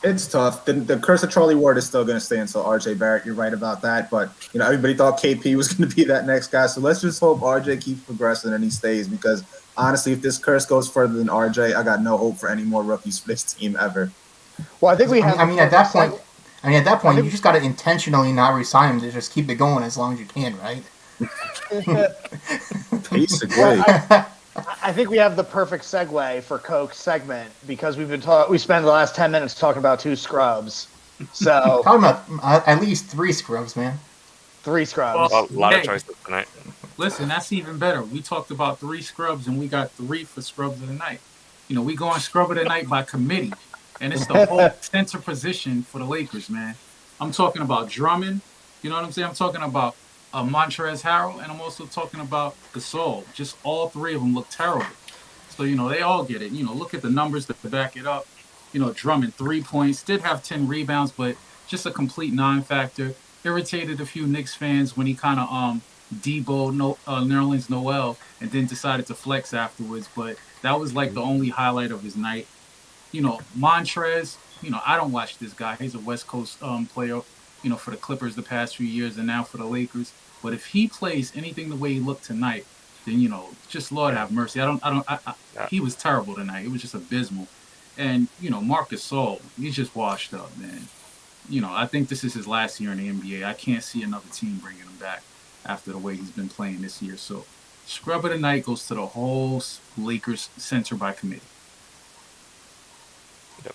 it's tough. The curse of Charlie Ward is still going to stay until RJ Barrett. You're right about that. But everybody thought KP was going to be that next guy. So let's just hope RJ keeps progressing and he stays. Because honestly, if this curse goes further than RJ, I got no hope for any more rookies for this team ever. Well, I think we have. At that point, you just got to intentionally not resign him to just keep it going as long as you can, right? Basically. I think we have the perfect segue for Coke's segment because we spent the last 10 minutes talking about two scrubs. So talking about at least 3 scrubs, man. 3 scrubs. Well, a lot of choices tonight. Listen, that's even better. We talked about 3 scrubs and we got 3 for scrubs of the night. We go on scrub of the night by committee, and it's the whole center position for the Lakers, man. I'm talking about Drummond. You know what I'm saying? I'm talking about Montrezl Harrell, and I'm also talking about Gasol. Just all 3 of them look terrible. So, they all get it. Look at the numbers to back it up. Drummond, 3 points, did have 10 rebounds, but just a complete non-factor. Irritated a few Knicks fans when he kind of deboed Nerlens Noel and then decided to flex afterwards. But that was like the only highlight of his night. Montrez, I don't watch this guy. He's a West Coast player, for the Clippers the past few years and now for the Lakers. But if he plays anything the way he looked tonight, then, just Lord have mercy. He was terrible tonight. It was just abysmal. And, Marc Gasol, he's just washed up, man. I think this is his last year in the NBA. I can't see another team bringing him back after the way he's been playing this year. So, scrub of the night goes to the whole Lakers center by committee.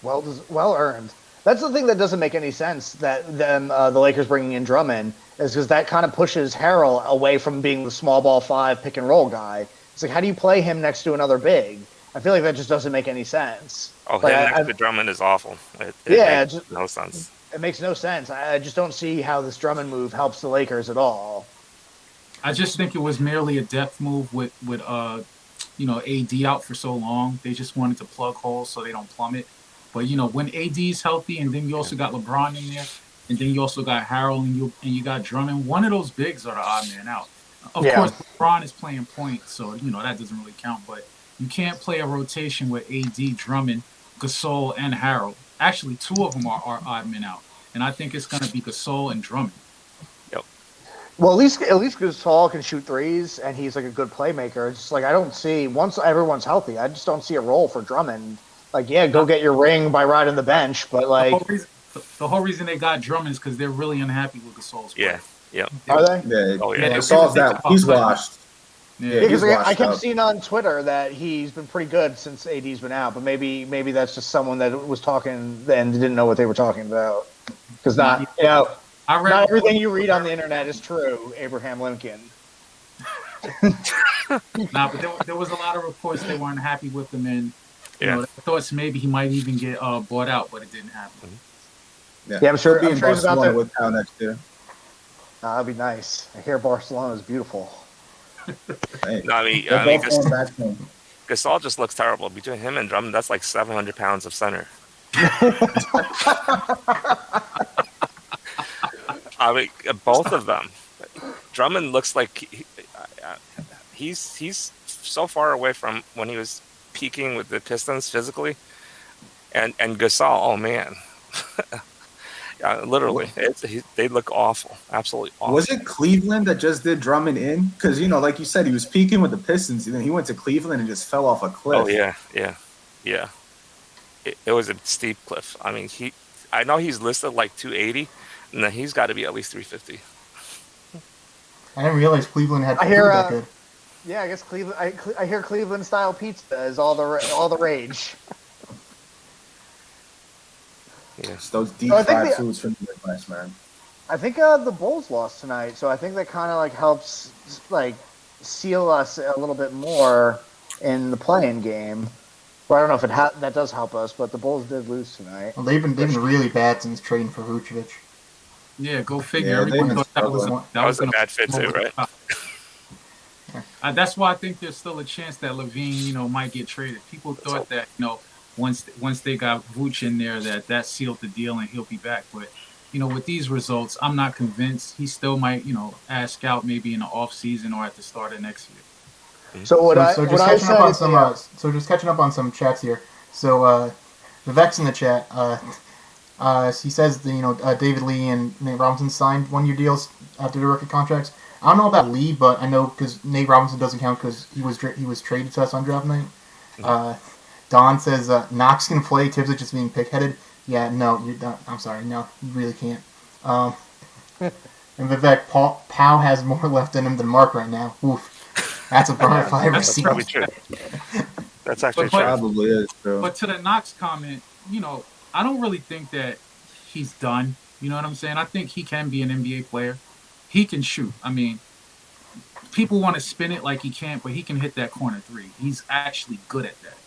Well earned. That's the thing that doesn't make any sense, that the Lakers bringing in Drummond, is because that kind of pushes Harrell away from being the small ball 5 pick and roll guy. It's like, how do you play him next to another big? I feel like that just doesn't make any sense. Oh, him next to Drummond is awful. It makes no sense. It makes no sense. I just don't see how this Drummond move helps the Lakers at all. I just think it was merely a depth move with AD out for so long. They just wanted to plug holes so they don't plummet. But, when AD's healthy and then you also got LeBron in there, and then you also got Harold and you got Drummond. One of those bigs are the odd man out. Of Yeah. course, LeBron is playing point, so that doesn't really count. But you can't play a rotation with AD, Drummond, Gasol, and Harold. Actually, two of them are odd men out, and I think it's going to be Gasol and Drummond. Well, at least Gasol can shoot threes, and he's like a good playmaker. It's just like I don't see once everyone's healthy, I just don't see a role for Drummond. Like, yeah, go get your ring by riding the bench, but like the whole reason they got Drummond is because they're really unhappy with Gasol's play. Yeah. Are they? Yeah, Oh, yeah. Gasol's that he's washed. Yeah. Because he's I washed kept up. seeing on Twitter that he's been pretty good since AD's been out, but maybe that's just someone that was talking and didn't know what they were talking about. Because not everything you read on the internet is true, Abraham Lincoln. But there was a lot of reports they weren't happy with him, and they thought maybe he might even get bought out, but it didn't happen. Yeah, I'm sure. He'll be I'm in sure he's about Barcelona to. with Cal next year. That'd be nice. I hear Barcelona is beautiful. Hey, No, I mean, they're both going back home. Gasol just looks terrible. Between him and Drummond, that's like 700 pounds of center. I mean, both of them. Drummond looks like he's so far away from when he was peaking with the Pistons physically, and Gasol, oh man, literally, they look awful, absolutely awful. Was it Cleveland that just did Drummond in? Because like you said, he was peaking with the Pistons, and then he went to Cleveland and just fell off a cliff. Oh yeah. It was a steep cliff. I mean, I know he's listed like 280, and then he's got to be at least 350. I didn't realize Cleveland had I hear, food that good. Yeah, I guess Cleveland. I hear Cleveland style pizza is all the rage. It's those deep I think fried foods from the Midwest, man. I think the Bulls lost tonight, so I think that kind of like helps like seal us a little bit more in the play-in game. Well, I don't know if that does help us, but the Bulls did lose tonight. Well, they've been really bad since trading for Vucevic. Yeah, go figure. Yeah, Everyone they've been thought That was a gonna bad fit too, right? That's why I think there's still a chance that Levine, might get traded. People thought that, once they got Vooch in there, that sealed the deal and he'll be back. But, with these results, I'm not convinced. He still might, ask out maybe in the off season or at the start of next year. So just catching up on some chats here. So Vivek's in the chat. He says David Lee and Nate Robinson signed 1-year deals after their rookie contracts. I don't know about Lee, but I know because Nate Robinson doesn't count because he was traded to us on draft night. Don says Knox can play. Tibbs is just being pig-headed. Yeah, no, I'm sorry, no, you really can't. And Vivek, Powell has more left in him than Mark right now. Oof. That's a bona fide That's receiver. probably true. That's actually But- true. Probably is true. But to the Knox comment, I don't really think that he's done. You know what I'm saying? I think he can be an NBA player. He can shoot. I mean, people want to spin it like he can't, but he can hit that corner three. He's actually good at that.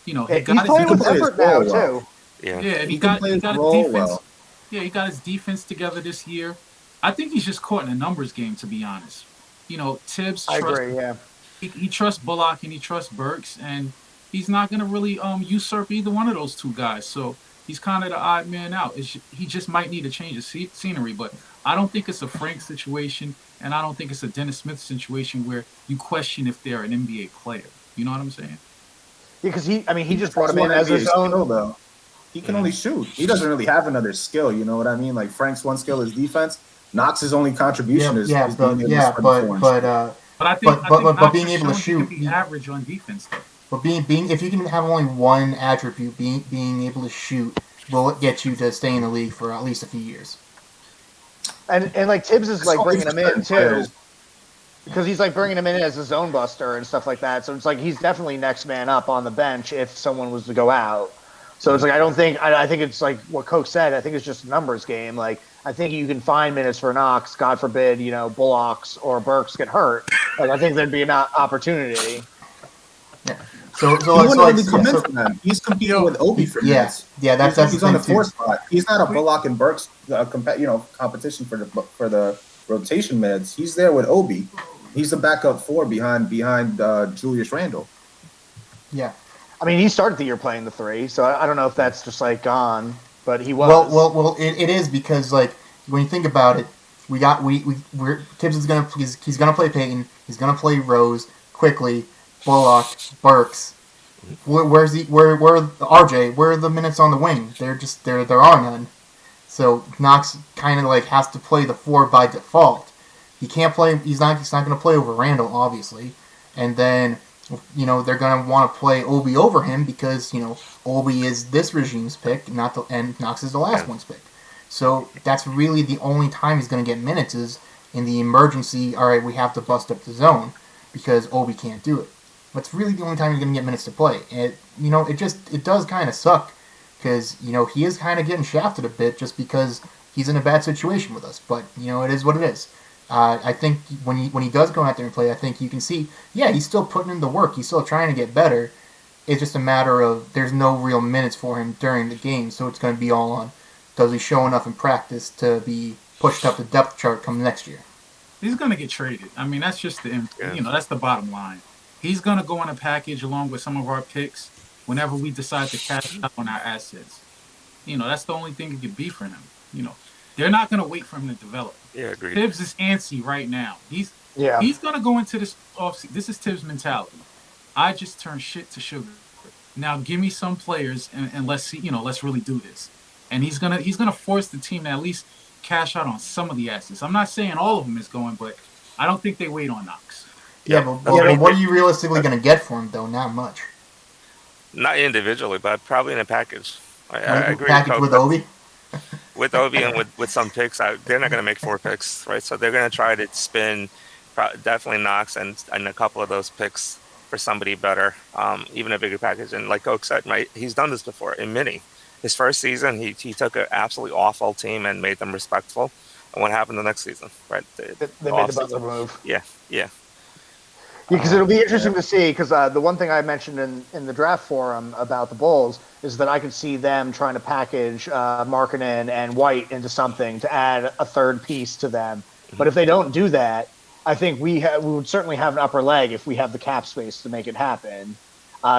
He he's got playing with play his effort now role well. too. Yeah. Yeah, and He he can got play his his role defense. well. Yeah, he got his defense together this year. I think he's just caught in a numbers game, to be honest. Tibbs. I agree. Yeah. He trusts Bullock and he trusts Burks, and he's not going to really usurp either one of those two guys. So he's kind of the odd man out. He just might need a change of scenery, but I don't think it's a Frank situation, and I don't think it's a Dennis Smith situation where you question if they're an NBA player. You know what I'm saying? Yeah, because he just brought him in as his own. skill, though. He can only shoot. He doesn't really have another skill. You know what I mean? Like Frank's one skill is defense. Knox's only contribution is being able to spread the floor and shoot. But I think but being Knox able to has shown shoot, he can be average on defense, though. but being if you can have only one attribute, being able to shoot will get you to stay in the league for at least a few years. And like Tibbs is like bringing him in too, players. because he's like bringing him in as a zone buster and stuff like that. So it's like he's definitely next man up on the bench if someone was to go out. So it's like I think it's like what Coach said. I think it's just a numbers game. Like I think you can find minutes for Knox. God forbid, Bullocks or Burks get hurt. Like I think there'd be an opportunity. Yeah. So He wouldn't really come in for them. He's competing with Obi for minutes. Yeah, that's he's the on thing the too. 4 spot. He's not a Bullock and Burks competition for the rotation minutes. He's there with Obi. He's the backup 4 behind Julius Randle. Yeah. I mean, he started the year playing the 3, so I don't know if that's just like gone, but he was. Well, it is because like when you think about it, Tibbs is he's gonna play Payton. He's gonna play Rose, Quickly, Bullock, Burks. Where RJ? Where are the minutes on the wing? There are none. So Knox kind of like has to play the 4 by default. He can't play. He's not going to play over Randle, obviously. And then they're going to want to play Obi over him because Obi is this regime's pick, and Knox is the last one's pick. So that's really the only time he's going to get minutes is in the emergency. All right, we have to bust up the zone because Obi can't do it. That's really the only time he's going to get minutes to play. And it does kind of suck because he is kind of getting shafted a bit just because he's in a bad situation with us. But it is what it is. I think when he does go out there and play, I think you can see, he's still putting in the work. He's still trying to get better. It's just a matter of there's no real minutes for him during the game, so it's going to be all on does he show enough in practice to be pushed up the depth chart come next year. He's going to get traded. I mean, that's just that's the bottom line. He's going to go in a package along with some of our picks whenever we decide to cash out on our assets. That's the only thing it could be for him. They're not going to wait for him to develop. Yeah, agreed. Tibbs is antsy right now. He's going to go into this offseason. This is Tibbs' mentality. I just turn shit to sugar. Now give me some players and let's see. Let's really do this. And he's gonna force the team to at least cash out on some of the assets. I'm not saying all of them is going, but I don't think they wait on Knox. Yeah, but what are you realistically going to get for him though? Not much. Not individually, but probably in a package. I agree. Package with Obi. With Obi and with some picks, they're not going to make 4 picks, right? So they're going to try to spin definitely Knox and a couple of those picks for somebody better, even a bigger package. And like Coke said, right, he's done this before in Mini. His first season, he took an absolutely awful team and made them respectful. And what happened the next season, right? They made the Butler move. Yeah. Because it'll be interesting to see, because the one thing I mentioned in the draft forum about the Bulls is that I could see them trying to package Markkanen and White into something to add a third piece to them. Mm-hmm. But if they don't do that, I think we would certainly have an upper leg if we have the cap space to make it happen.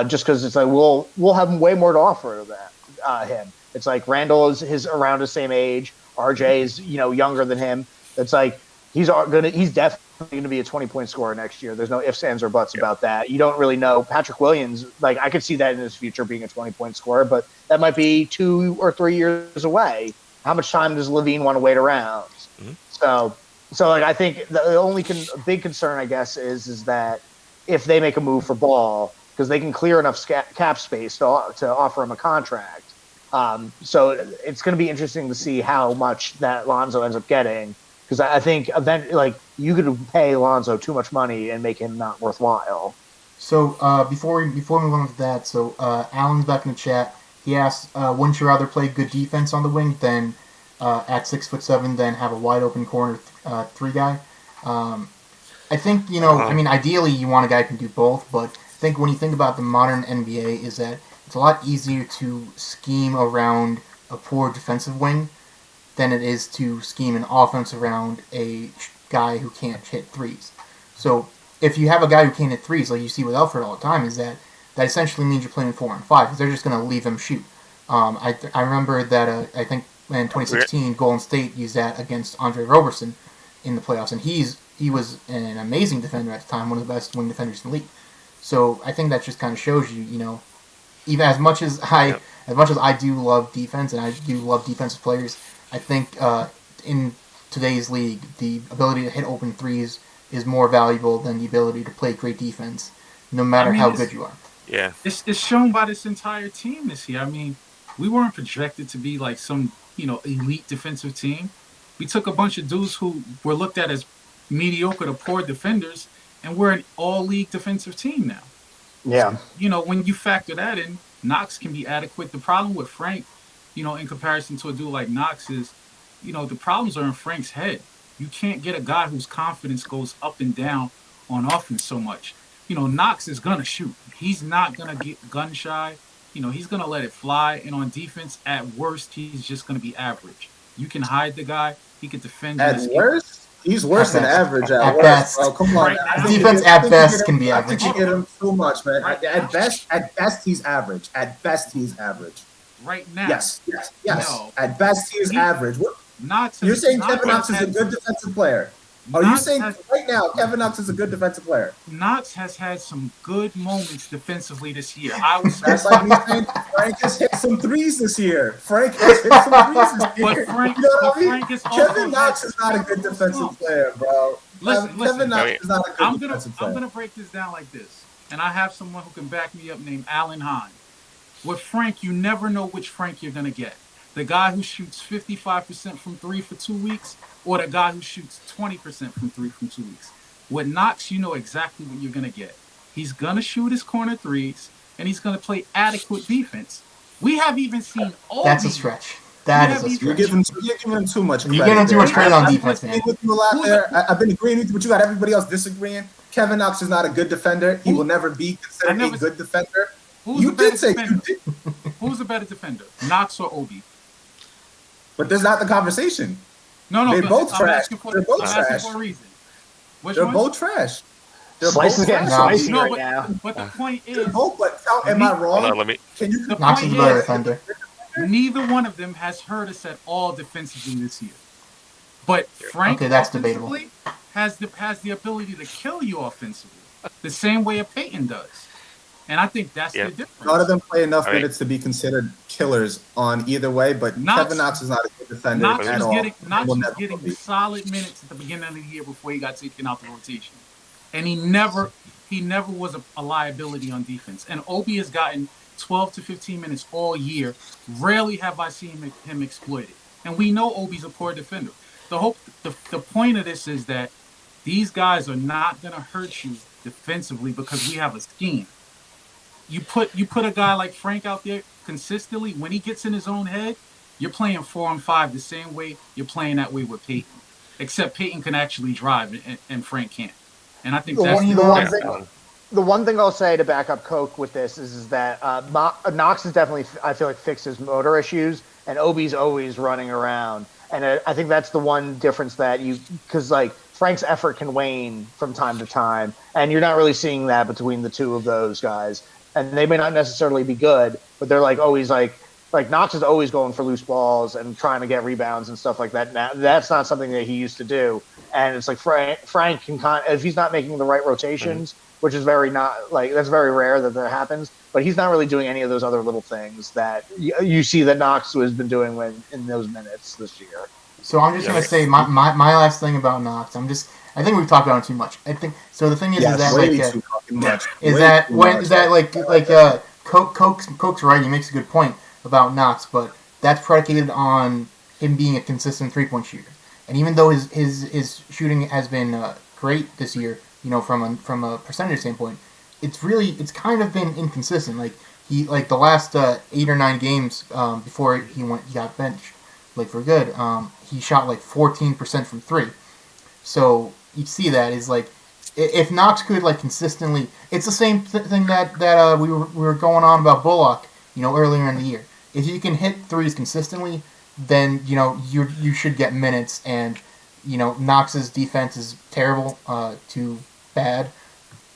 Just because it's like we'll have way more to offer to him. It's like Randle is around the same age. RJ is younger than him. It's like he's definitely going to be a 20-point scorer next year. There's no ifs, ands, or buts about that. You don't really know. Patrick Williams, like I could see that in his future being a 20-point scorer, but that might be 2 or 3 years away. How much time does Levine want to wait around? Mm-hmm. So like I think the only big concern, I guess, is that if they make a move for Ball, because they can clear enough cap space to offer him a contract. So it's going to be interesting to see how much that Lonzo ends up getting. Because I think eventually, you could pay Lonzo too much money and make him not worthwhile. So before we move on to that, so Alan's back in the chat. He asked, "Wouldn't you rather play good defense on the wing than at 6'7" than have a wide open corner 3 guy?" I think I mean, ideally you want a guy who can do both, but I think when you think about the modern NBA, is that it's a lot easier to scheme around a poor defensive wing than it is to scheme an offense around a guy who can't hit threes. So if you have a guy who can't hit threes, like you see with Alfred all the time, is that essentially means you're playing 4-on-5 because they're just going to leave him shoot. I remember that I think in 2016 Golden State used that against Andre Roberson in the playoffs, and he was an amazing defender at the time, one of the best wing defenders in the league. So I think that just kind of shows you, even as much as I do love defense and I do love defensive players, I think in today's league, the ability to hit open threes is more valuable than the ability to play great defense, no matter how good you are. Yeah, it's shown by this entire team this year. I mean, we weren't projected to be like some elite defensive team. We took a bunch of dudes who were looked at as mediocre to poor defenders, and we're an all-league defensive team now. Yeah. So, when you factor that in, Knox can be adequate. The problem with Frank, in comparison to a dude like Knox is, the problems are in Frank's head. You can't get a guy whose confidence goes up and down on offense so much. Knox is going to shoot. He's not going to get gun shy. He's going to let it fly. And on defense, at worst, he's just going to be average. You can hide the guy. He can defend. At worst? He's worse than average at worst. Best. Bro, come on. Right. Defense at best can be average. I think you get him too much, man. At best, he's average. At best, he's average. Right now. Yes. No. At best, he is average. Knox. You're saying Kevin Knox Knox is a good defensive player? Are you saying right now Kevin Knox is a good defensive player? Knox has had some good moments defensively this year. I was That's like me saying Frank has hit some threes this year. Frank has hit some threes this year. Frank, you know what I mean? Frank is also Kevin Knox is not a good defensive player, bro. Kevin Knox is not a good defensive player. I'm gonna break this down like this, and I have someone who can back me up named Alan Hahn. With Frank, you never know which Frank you're gonna get. The guy who shoots 55% from three for 2 weeks, or the guy who shoots 20% from three from 2 weeks. With Knox, you know exactly what you're going to get. He's going to shoot his corner threes, and he's going to play adequate defense. We have even seen all That's a stretch. That is a stretch. You're giving him too much credit. You're giving him too much credit on defense, man. With you a lot there. I've been agreeing with you, but you got everybody else disagreeing. Kevin Knox is not a good defender. He will never be considered a good defender. You did say you did. Who's a better defender, Knox or Obi? But there's not the conversation. No, they're both trash. They're both trash. For a reason. They're both trash. Slice is getting spicy right now. But the point is, am I wrong? Knox is a better defender. Neither one of them has hurt us at all defensively this year. But Frank, that's debatable. Has the ability to kill you offensively, the same way a Peyton does. And I think that's the difference. None of them play enough minutes to be considered killers on either way, but Kevin Knox is not a good defender at all. Knox was getting solid minutes at the beginning of the year before he got taken out the rotation. And he never was a liability on defense. And Obi has gotten 12 to 15 minutes all year. Rarely have I seen him exploited. And we know Obi's a poor defender. The point of this is that these guys are not going to hurt you defensively because we have a scheme. You put a guy like Frank out there consistently, when he gets in his own head, you're playing 4-on-5 the same way you're playing that way with Peyton. Except Peyton can actually drive and Frank can't. And I think the one thing I'll say to back up Coke with this is that Knox has definitely, I feel like, fixed his motor issues, and Obi's always running around. And I think that's the one difference because like Frank's effort can wane from time to time, and you're not really seeing that between the two of those guys. And they may not necessarily be good, but they're like always like Knox is always going for loose balls and trying to get rebounds and stuff like that. Now that's not something that he used to do. And it's like Frank can if he's not making the right rotations, which is that's very rare that happens. But he's not really doing any of those other little things that you see that Knox has been doing in those minutes this year. So I'm just gonna say my last thing about Knox. I think we've talked about him too much. I think so. The thing is Coke's right. He makes a good point about Knox, but that's predicated on him being a consistent 3-point shooter. And even though his shooting has been great this year, from a percentage standpoint, it's kind of been inconsistent. Like the last 8 or 9 games before he got benched, for good, he shot 14% from 3. So you see that is if Knox could consistently, it's the same thing that we were going on about Bullock, earlier in the year. If you can hit threes consistently, then you should get minutes. And Knox's defense is terrible to bad,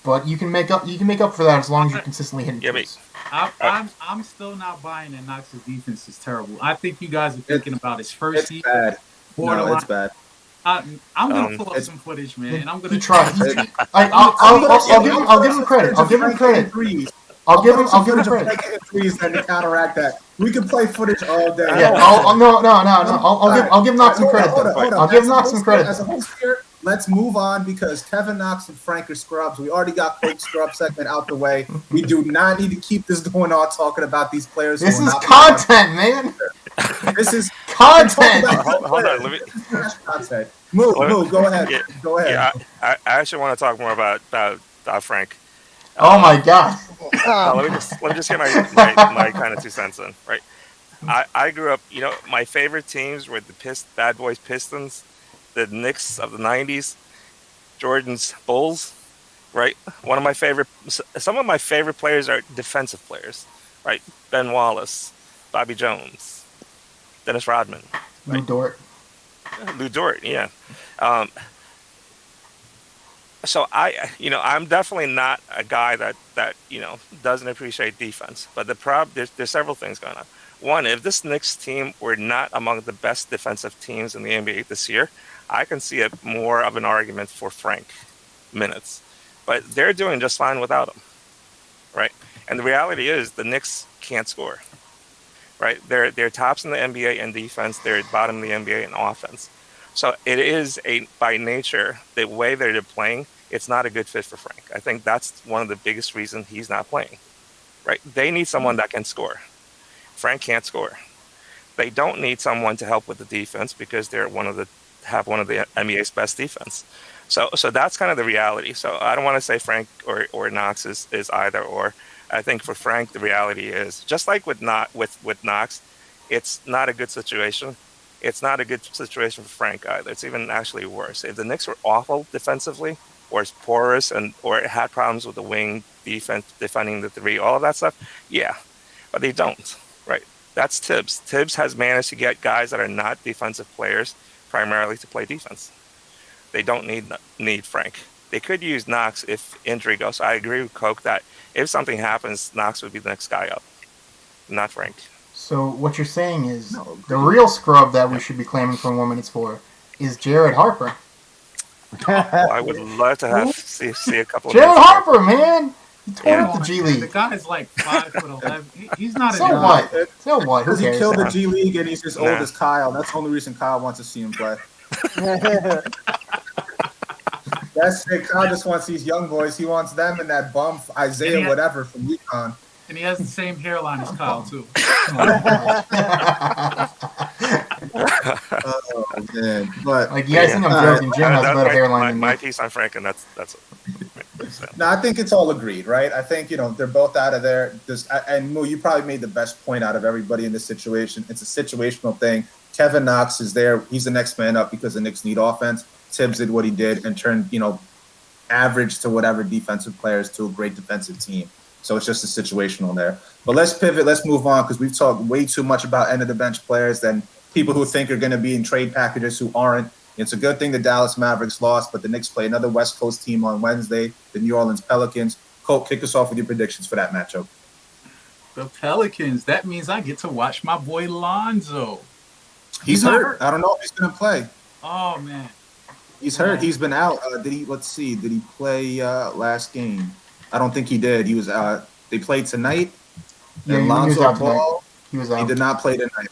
but you can make up for that as long as you're consistently hitting threes. I'm still not buying that Knox's defense is terrible. I think you guys are thinking about his first year. Bad. No, it's bad. I'm gonna pull up some footage, man, and I'm gonna try. I'll give him credit. I'll give him credit. I'll give him credit. Threes then to counteract that. We can play footage all day. Yeah. I'll give Knox some credit. I'll give Knox some credit. As a host here, let's move on because Kevin Knox and Frank are scrubs. We already got Coke's scrub segment out the way. We do not need to keep this going on talking about these players. This is content, man. This is content. Hold on, let me. Content. Move. Go ahead. Yeah, Go ahead. Yeah, I actually want to talk more about Frank. Oh my God. Let me just get my kind of 2 cents in. Right. I grew up. My favorite teams were the Bad Boys Pistons, the Knicks of the '90s, Jordan's Bulls. Right. Some of my favorite players are defensive players. Right. Ben Wallace, Bobby Jones, Dennis Rodman. Lou Dort, yeah. So I'm definitely not a guy that doesn't appreciate defense. But the problem, there's several things going on. One, if this Knicks team were not among the best defensive teams in the NBA this year, I can see it more of an argument for Frank minutes. But they're doing just fine without him, right? And the reality is the Knicks can't score, right? They're tops in the NBA in defense. They're bottom in the NBA in offense. So it is by nature, the way they're playing, it's not a good fit for Frank. I think that's one of the biggest reasons he's not playing, right? They need someone that can score. Frank can't score. They don't need someone to help with the defense because they're have one of the NBA's best defense. So that's kind of the reality. So I don't want to say Frank or Knox is either or. I think for Frank, the reality is just like with Knox, it's not a good situation. It's not a good situation for Frank either. It's even actually worse. If the Knicks were awful defensively, or porous, or had problems with the wing defense, defending the three, all of that stuff, yeah, but they don't, right? That's Tibbs. Tibbs has managed to get guys that are not defensive players primarily to play defense. They don't need Frank. They could use Knox if injury goes. So I agree with Coke that if something happens, Knox would be the next guy up, not Frank. So what you're saying is the real scrub that we should be claiming for 1 minutes for is Jared Harper. Well, I would love to see a couple. Jared Harper, man, he tore up the G League. The guy is like 5'11". He's not. So what? So what? Who Because he cares? killed the G League and he's as old as Kyle. That's the only reason Kyle wants to see him play. That's it. Kyle just wants these young boys. He wants them and that bum Isaiah whatever from UConn. And he has the same hairline as Kyle too. Oh man, but Like you guys think I'm joking? Jim has a better hairline than me. My piece on Frank, and that's no, I think it's all agreed, right? I think they're both out of there. And Moo, you probably made the best point out of everybody in this situation. It's a situational thing. Kevin Knox is there. He's the next man up because the Knicks need offense. Tibbs did what he did and turned, average to whatever defensive players to a great defensive team. So it's just a situational there. But let's pivot. Let's move on because we've talked way too much about end of the bench players than people who think are going to be in trade packages who aren't. It's a good thing the Dallas Mavericks lost, but the Knicks play another West Coast team on Wednesday, the New Orleans Pelicans. Colt, kick us off with your predictions for that matchup. The Pelicans. That means I get to watch my boy Lonzo. He's hurt. I don't know if he's going to play. Oh man, he's hurt. He's been out. Did he? Let's see. Did he play last game? I don't think he did. He was. They played tonight. Yeah, and he was Lonzo out Ball. He was out. He did not play tonight.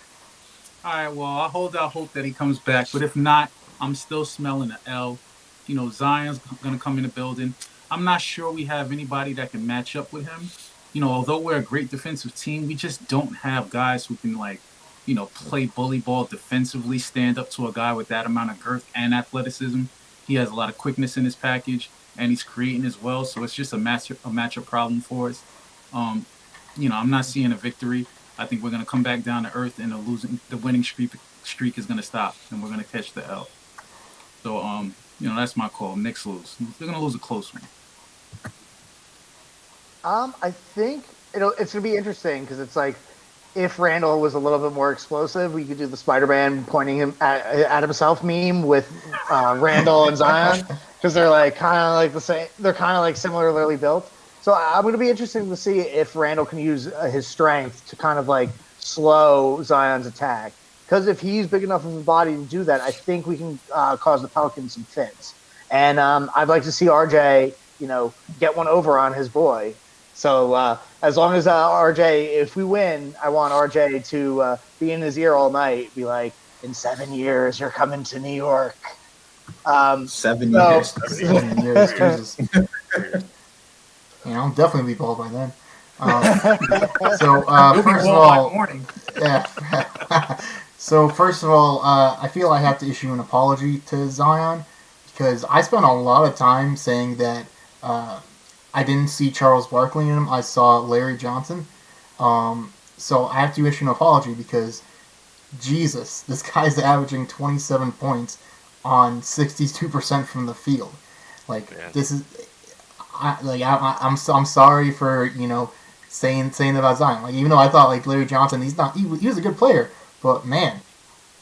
all right. Well, I hold out hope that he comes back, but if not, I'm still smelling an L. Zion's gonna come in the building. I'm not sure we have anybody that can match up with him. Although we're a great defensive team, we just don't have guys who can play bully ball defensively, stand up to a guy with that amount of girth and athleticism. He has a lot of quickness in his package, and he's creating as well. So it's just a matchup problem for us. I'm not seeing a victory. I think we're going to come back down to earth, and the winning streak is going to stop, and we're going to catch the L. So, that's my call. Knicks lose. They're going to lose a close one. I think it's going to be interesting because it's like if Randle was a little bit more explosive, we could do the Spider-Man pointing him at himself meme with Randle and Zion because they're like kind of like the same. They're kind of like similarly built. So I'm going to be interested to see if Randle can use his strength to kind of like slow Zion's attack. Because if he's big enough of a body to do that, I think we can cause the Pelicans some fits. And I'd like to see RJ, get one over on his boy. So as long as RJ, if we win, I want RJ to be in his ear all night, be like, in 7 years, you're coming to New York. 7 years. 7 years, Jesus. I'll definitely be bald by then. First of all, yeah. So first of all, I feel I have to issue an apology to Zion because I spent a lot of time saying that I didn't see Charles Barkley in him. I saw Larry Johnson. So I have to issue an apology because, Jesus, this guy's averaging 27 points on 62% from the field. This is, I'm sorry for saying about Zion. Even though I thought Larry Johnson, he was a good player, but man,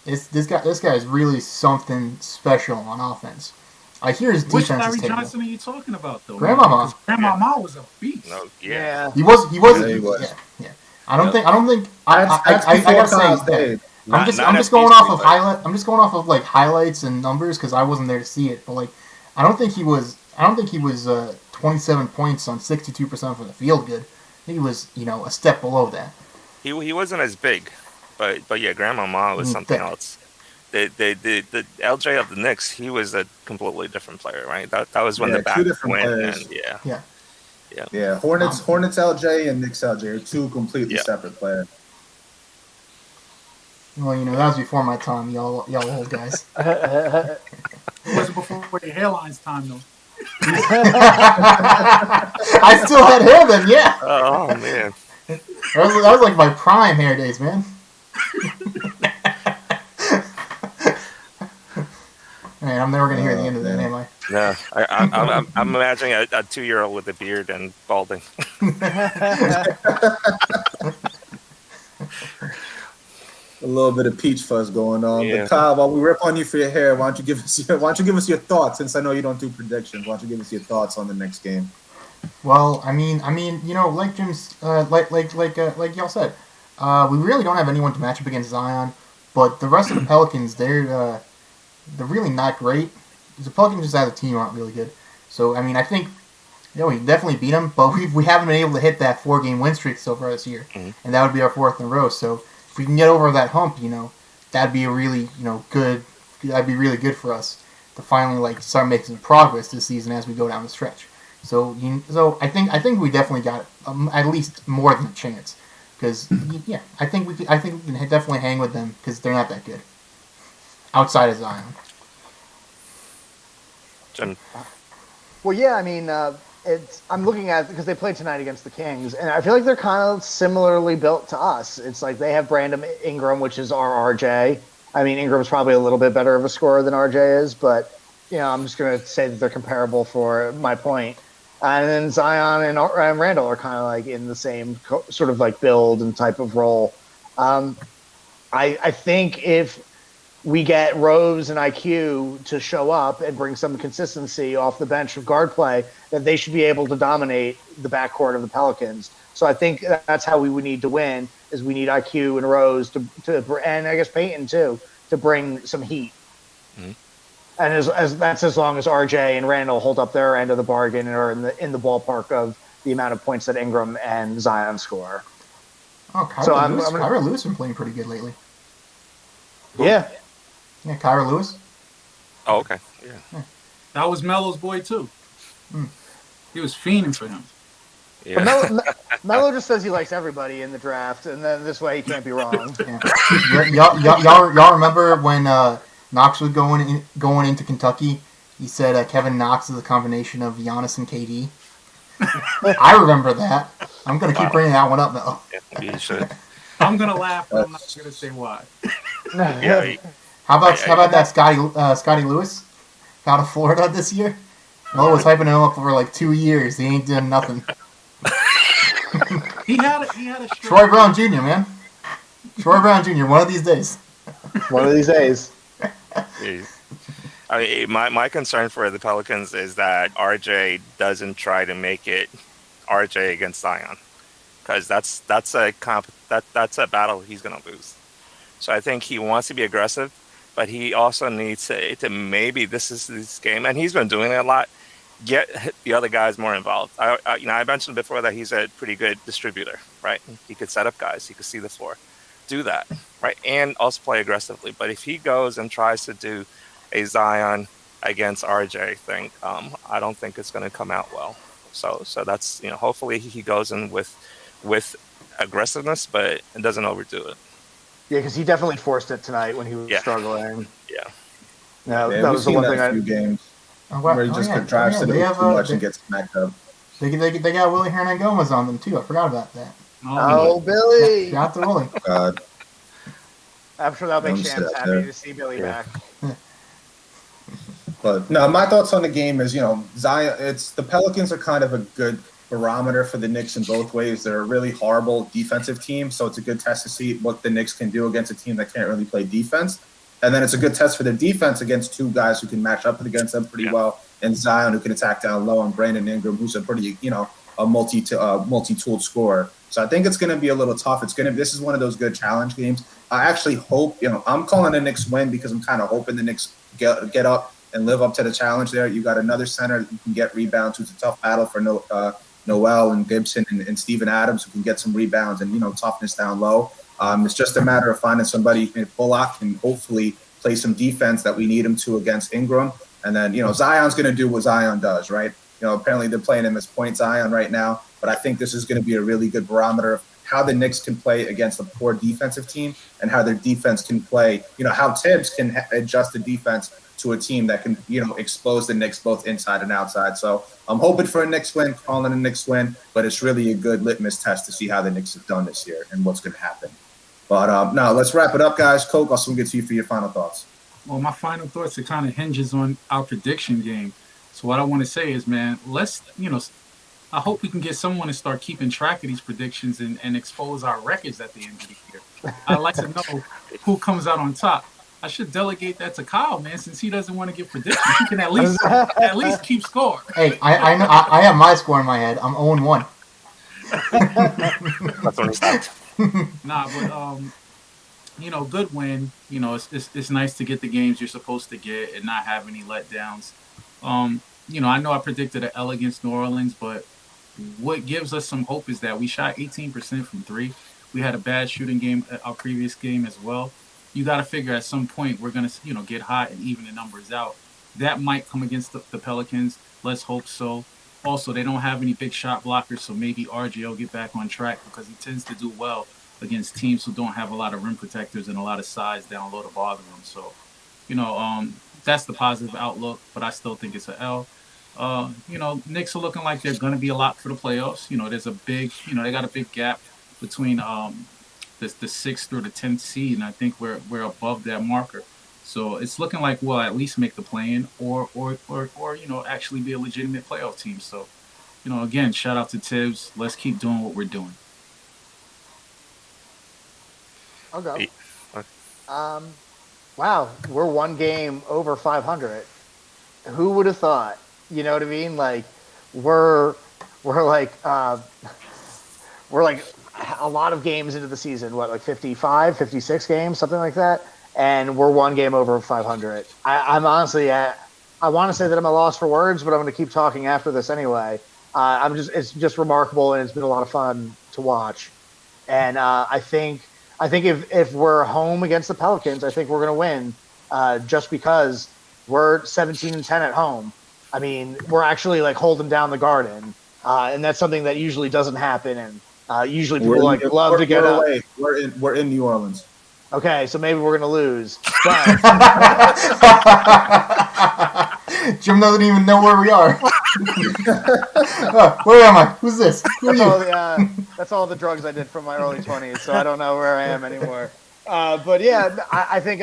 this guy is really something special on offense. I hear his defense. Which Larry is terrible. Johnson are you talking about, though? Grandmama. Grandmama was a beast. No, yeah. He was. Yeah, he was. Yeah. I don't think. That's I before gotta Kyle's say, day. I'm just going off of highlight. I'm just going off of like highlights and numbers because I wasn't there to see it. But like, I don't think he was 27 points on 62% from the field good. He was a step below that. He wasn't as big, but yeah, Grandmama was something else. The LJ of the Knicks, he was a completely different player, right? That was when the back went. And, yeah. Hornets LJ and Knicks LJ are two completely separate players. Well, that was before my time, y'all old guys. It wasn't before your hairline's time, though. I still had hair then, yeah. Oh, man. That was like my prime hair days, man. Man, I'm never going to hear the end of that, am I? No, I'm imagining a 2-year-old with a beard and balding. A little bit of peach fuzz going on. Yeah. But Kyle, while we rip on you for your hair, why don't you give us your thoughts? Since I know you don't do predictions, why don't you give us your thoughts on the next game? Well, I mean, like Jim's, like y'all said, we really don't have anyone to match up against Zion. But the rest of the Pelicans, they're really not great. The Pelicans just as a team aren't really good. So I mean, I think we definitely beat them, but we haven't been able to hit that 4-game win streak so far this year, and that would be our 4th in a row. So if we can get over that hump, that'd be a really good. That'd be really good for us to finally start making some progress this season as we go down the stretch. So I think we definitely got at least more than a chance because I think we can definitely hang with them because they're not that good outside of Zion. Jim. Well, yeah, I mean, I'm looking at because they played tonight against the Kings, and I feel like they're kind of similarly built to us. It's like they have Brandon Ingram, which is our RJ. I mean, Ingram's probably a little bit better of a scorer than RJ is, but I'm just going to say that they're comparable for my point. And then Zion and Randle are kind of like in the same sort of like build and type of role. I think if we get Rose and IQ to show up and bring some consistency off the bench of guard play, that they should be able to dominate the backcourt of the Pelicans. So I think that's how we would need to win, is we need IQ and Rose to and I guess Peyton too, to bring some heat. Mm-hmm. And as that's as long as RJ and Randle hold up their end of the bargain and are in the ballpark of the amount of points that Ingram and Zion score. Oh, Kyra Lewis has been playing pretty good lately. Yeah. Yeah, Kyra Lewis. Oh, okay. Yeah. That was Melo's boy, too. He was fiending for him. Yeah. Melo just says he likes everybody in the draft, and then this way he can't be wrong. Y'all remember when Knox was going into Kentucky? He said Kevin Knox is a combination of Giannis and KD. I remember that. I'm going to keep bringing that one up, though. Yeah, you should. I'm going to laugh, but I'm not going to say why. Yeah. How about that Scotty Lewis out of Florida this year? Melo was hyping him up for like 2 years. He ain't doing nothing. He had a Troy Brown Jr., man. Troy Brown Jr. One of these days. One of these days. I mean, my concern for the Pelicans is that RJ doesn't try to make it RJ against Zion, because that's a battle he's gonna lose. So I think he wants to be aggressive, but he also needs to maybe this game, and he's been doing it a lot. Get the other guys more involved. I mentioned before that he's a pretty good distributor, right? He could set up guys. He could see the floor. Do that, right? And also play aggressively. But if he goes and tries to do a Zion against RJ thing, I don't think it's going to come out well. So that's, hopefully he goes in with aggressiveness, but it doesn't overdo it. Yeah, because he definitely forced it tonight when he was struggling. Yeah. No, that was the one thing. Few games where he just drives to the too much and gets smacked up. They got Willie Hernan Gomez on them too. I forgot about that. Oh, Billy! Shout out to Willie. God. I'm sure that'll make Shams happy to see Billy back. But no, my thoughts on the game is, Zion. The Pelicans are kind of a good barometer for the Knicks in both ways. They're a really horrible defensive team, so it's a good test to see what the Knicks can do against a team that can't really play defense. And then it's a good test for the defense against two guys who can match up against them pretty well, and Zion, who can attack down low, and Brandon Ingram, who's a pretty, a multi-tooled scorer. So I think it's going to be a little tough. This is one of those good challenge games. I actually hope, I'm calling the Knicks win because I'm kind of hoping the Knicks get up and live up to the challenge there. You got another center that you can get rebounds. It's a tough battle for Noel and Gibson and Steven Adams, who can get some rebounds and, toughness down low. It's just a matter of finding somebody. Bullock can hopefully play some defense that we need him to against Ingram. And then, Zion's going to do what Zion does, right? Apparently they're playing him as point Zion right now. But I think this is going to be a really good barometer of how the Knicks can play against a poor defensive team and how their defense can play, how Tibbs can adjust the defense to a team that can, expose the Knicks both inside and outside. So I'm hoping for a Knicks win, calling a Knicks win, but it's really a good litmus test to see how the Knicks have done this year and what's going to happen. But now let's wrap it up, guys. Coke, I'll soon get to you for your final thoughts. Well, my final thoughts are kind of hinges on our prediction game. So what I want to say is, man, let's, I hope we can get someone to start keeping track of these predictions and expose our records at the end of the year. I'd like to know who comes out on top. I should delegate that to Kyle, man, since he doesn't want to give predictions. He can at least keep score. Hey, I know I have my score in my head. I'm 0-1. That's what it's Nah, but good win. It's nice to get the games you're supposed to get and not have any letdowns. I know I predicted an L against New Orleans, but what gives us some hope is that we shot 18% from three. We had a bad shooting game at our previous game as well. You got to figure at some point we're going to, get hot and even the numbers out. That might come against the Pelicans. Let's hope so. Also, they don't have any big shot blockers, so maybe RJ will get back on track because he tends to do well against teams who don't have a lot of rim protectors and a lot of size down low to bother them. So, that's the positive outlook, but I still think it's an L. Knicks are looking like they're going to be a lot for the playoffs. There's a big, they got a big gap between the 6th through the 10th seed, and I think we're above that marker. So it's looking like we'll at least make the play-in or actually be a legitimate playoff team. So, again, shout out to Tibbs. Let's keep doing what we're doing. I'll go. Wow, we're one game over 500. Who would have thought? You know what I mean? Like, we're like a lot of games into the season. What, like 55, 56 games, something like that? And we're one game over 500. I'm honestly, I want to say that I'm a loss for words, but I'm going to keep talking after this anyway. It's just remarkable, and it's been a lot of fun to watch. And I think if we're home against the Pelicans, I think we're going to win just because we're 17-10 at home. I mean, we're actually like holding down the Garden, and that's something that usually doesn't happen. And usually people love to get up. We're in New Orleans. Okay, so maybe we're going to lose. But Jim doesn't even know where we are. Where am I? Who's this? Who are you? That's all the drugs I did from my early 20s, so I don't know where I am anymore. But yeah, I think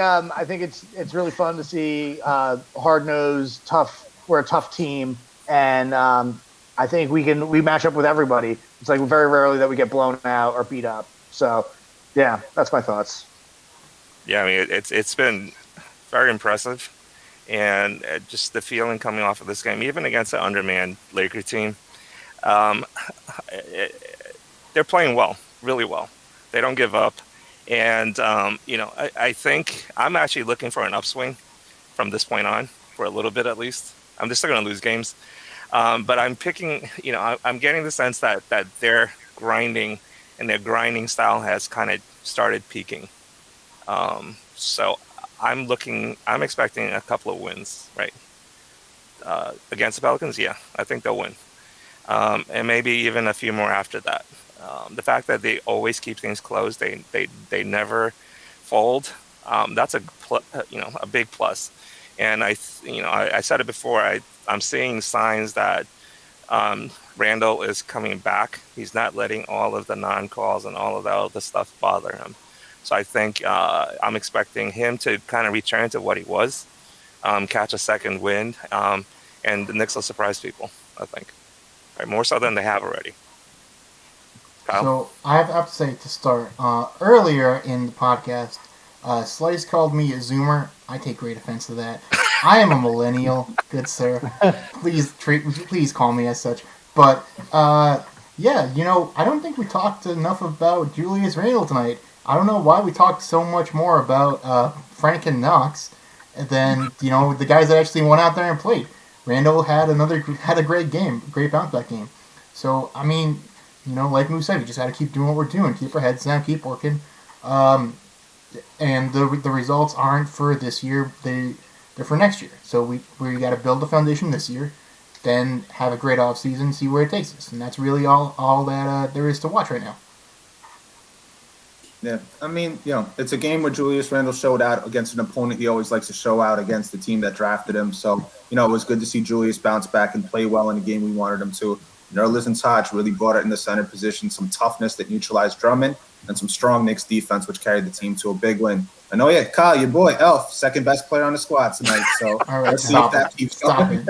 it's really fun to see hard-nosed, tough. We're a tough team, and I think we match up with everybody. It's like very rarely that we get blown out or beat up. So yeah, that's my thoughts. Yeah, I mean, it's been very impressive, and just the feeling coming off of this game, even against an undermanned Laker team, they're playing well, really well. They don't give up, and I think I'm actually looking for an upswing from this point on for a little bit at least. I'm just still going to lose games, but I'm picking. I'm getting the sense that their grinding and their grinding style has kind of started peaking. So I'm expecting a couple of wins, right? Against the Pelicans, yeah, I think they'll win. And maybe even a few more after that. The fact that they always keep things close, they never fold. That's a big plus. And I said it before, I'm seeing signs that Randle is coming back. He's not letting all of the non-calls and all of that other stuff bother him. So I think I'm expecting him to kind of return to what he was, catch a second wind, and the Knicks will surprise people, I think. Right, more so than they have already. Kyle? So I have to say to start, earlier in the podcast, Slice called me a Zoomer. I take great offense to that. I am a millennial, good sir. Please call me as such. But yeah, I don't think we talked enough about Julius Randle tonight. I don't know why we talked so much more about Frank and Knox than the guys that actually went out there and played. Randle had a great game, great bounce back game. So I mean, like Moo said, we just got to keep doing what we're doing, keep our heads down, keep working. And the results aren't for this year; they're for next year. So we got to build the foundation this year, then have a great off season, see where it takes us, and that's really all that there is to watch right now. Yeah, I mean, it's a game where Julius Randle showed out against an opponent he always likes to show out against the team that drafted him. So, it was good to see Julius bounce back and play well in the game we wanted him to. Nerlens and Taj really brought it in the center position, some toughness that neutralized Drummond, and some strong Knicks defense, which carried the team to a big win. And Kyle, your boy, Elf, second best player on the squad tonight. So all right, let's see if that keeps going.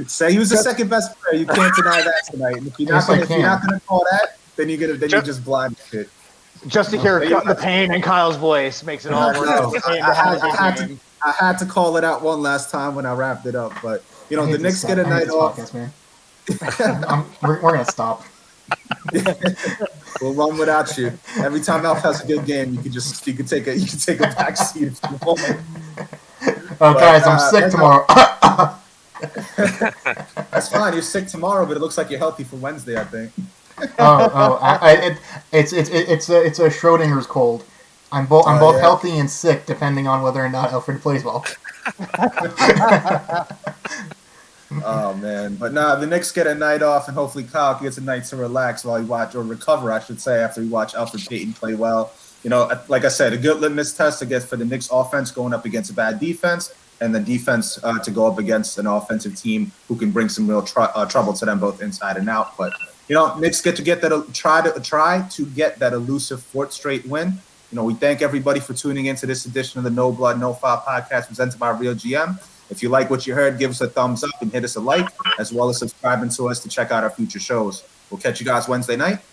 Say he was the second best player. You can't deny that tonight. And if you're not going to call that, then you're just blind shit. Just to hear the pain in Kyle's voice makes it all worth it. I had to call it out one last time when I wrapped it up, but the Knicks get a night off. Podcast, man. We're gonna stop. We'll run without you. Every time Elf has a good game, you can take a back seat if you want. Guys, I'm sick tomorrow. That's fine. You're sick tomorrow, but it looks like you're healthy for Wednesday, I think. It's a Schrodinger's cold. I'm both healthy and sick, depending on whether or not Alfred plays well. Oh man, but the Knicks get a night off, and hopefully Kyle gets a night to relax while recover, I should say, after we watch Elfrid Payton play well. Like I said, a good litmus test for the Knicks offense going up against a bad defense, and the defense to go up against an offensive team who can bring some real trouble to them both inside and out. But Knicks try to get that elusive fourth straight win. We thank everybody for tuning into this edition of the No Blood, No Foul podcast presented by Real GM. If you like what you heard, give us a thumbs up and hit us a like, as well as subscribing to us to check out our future shows. We'll catch you guys Wednesday night.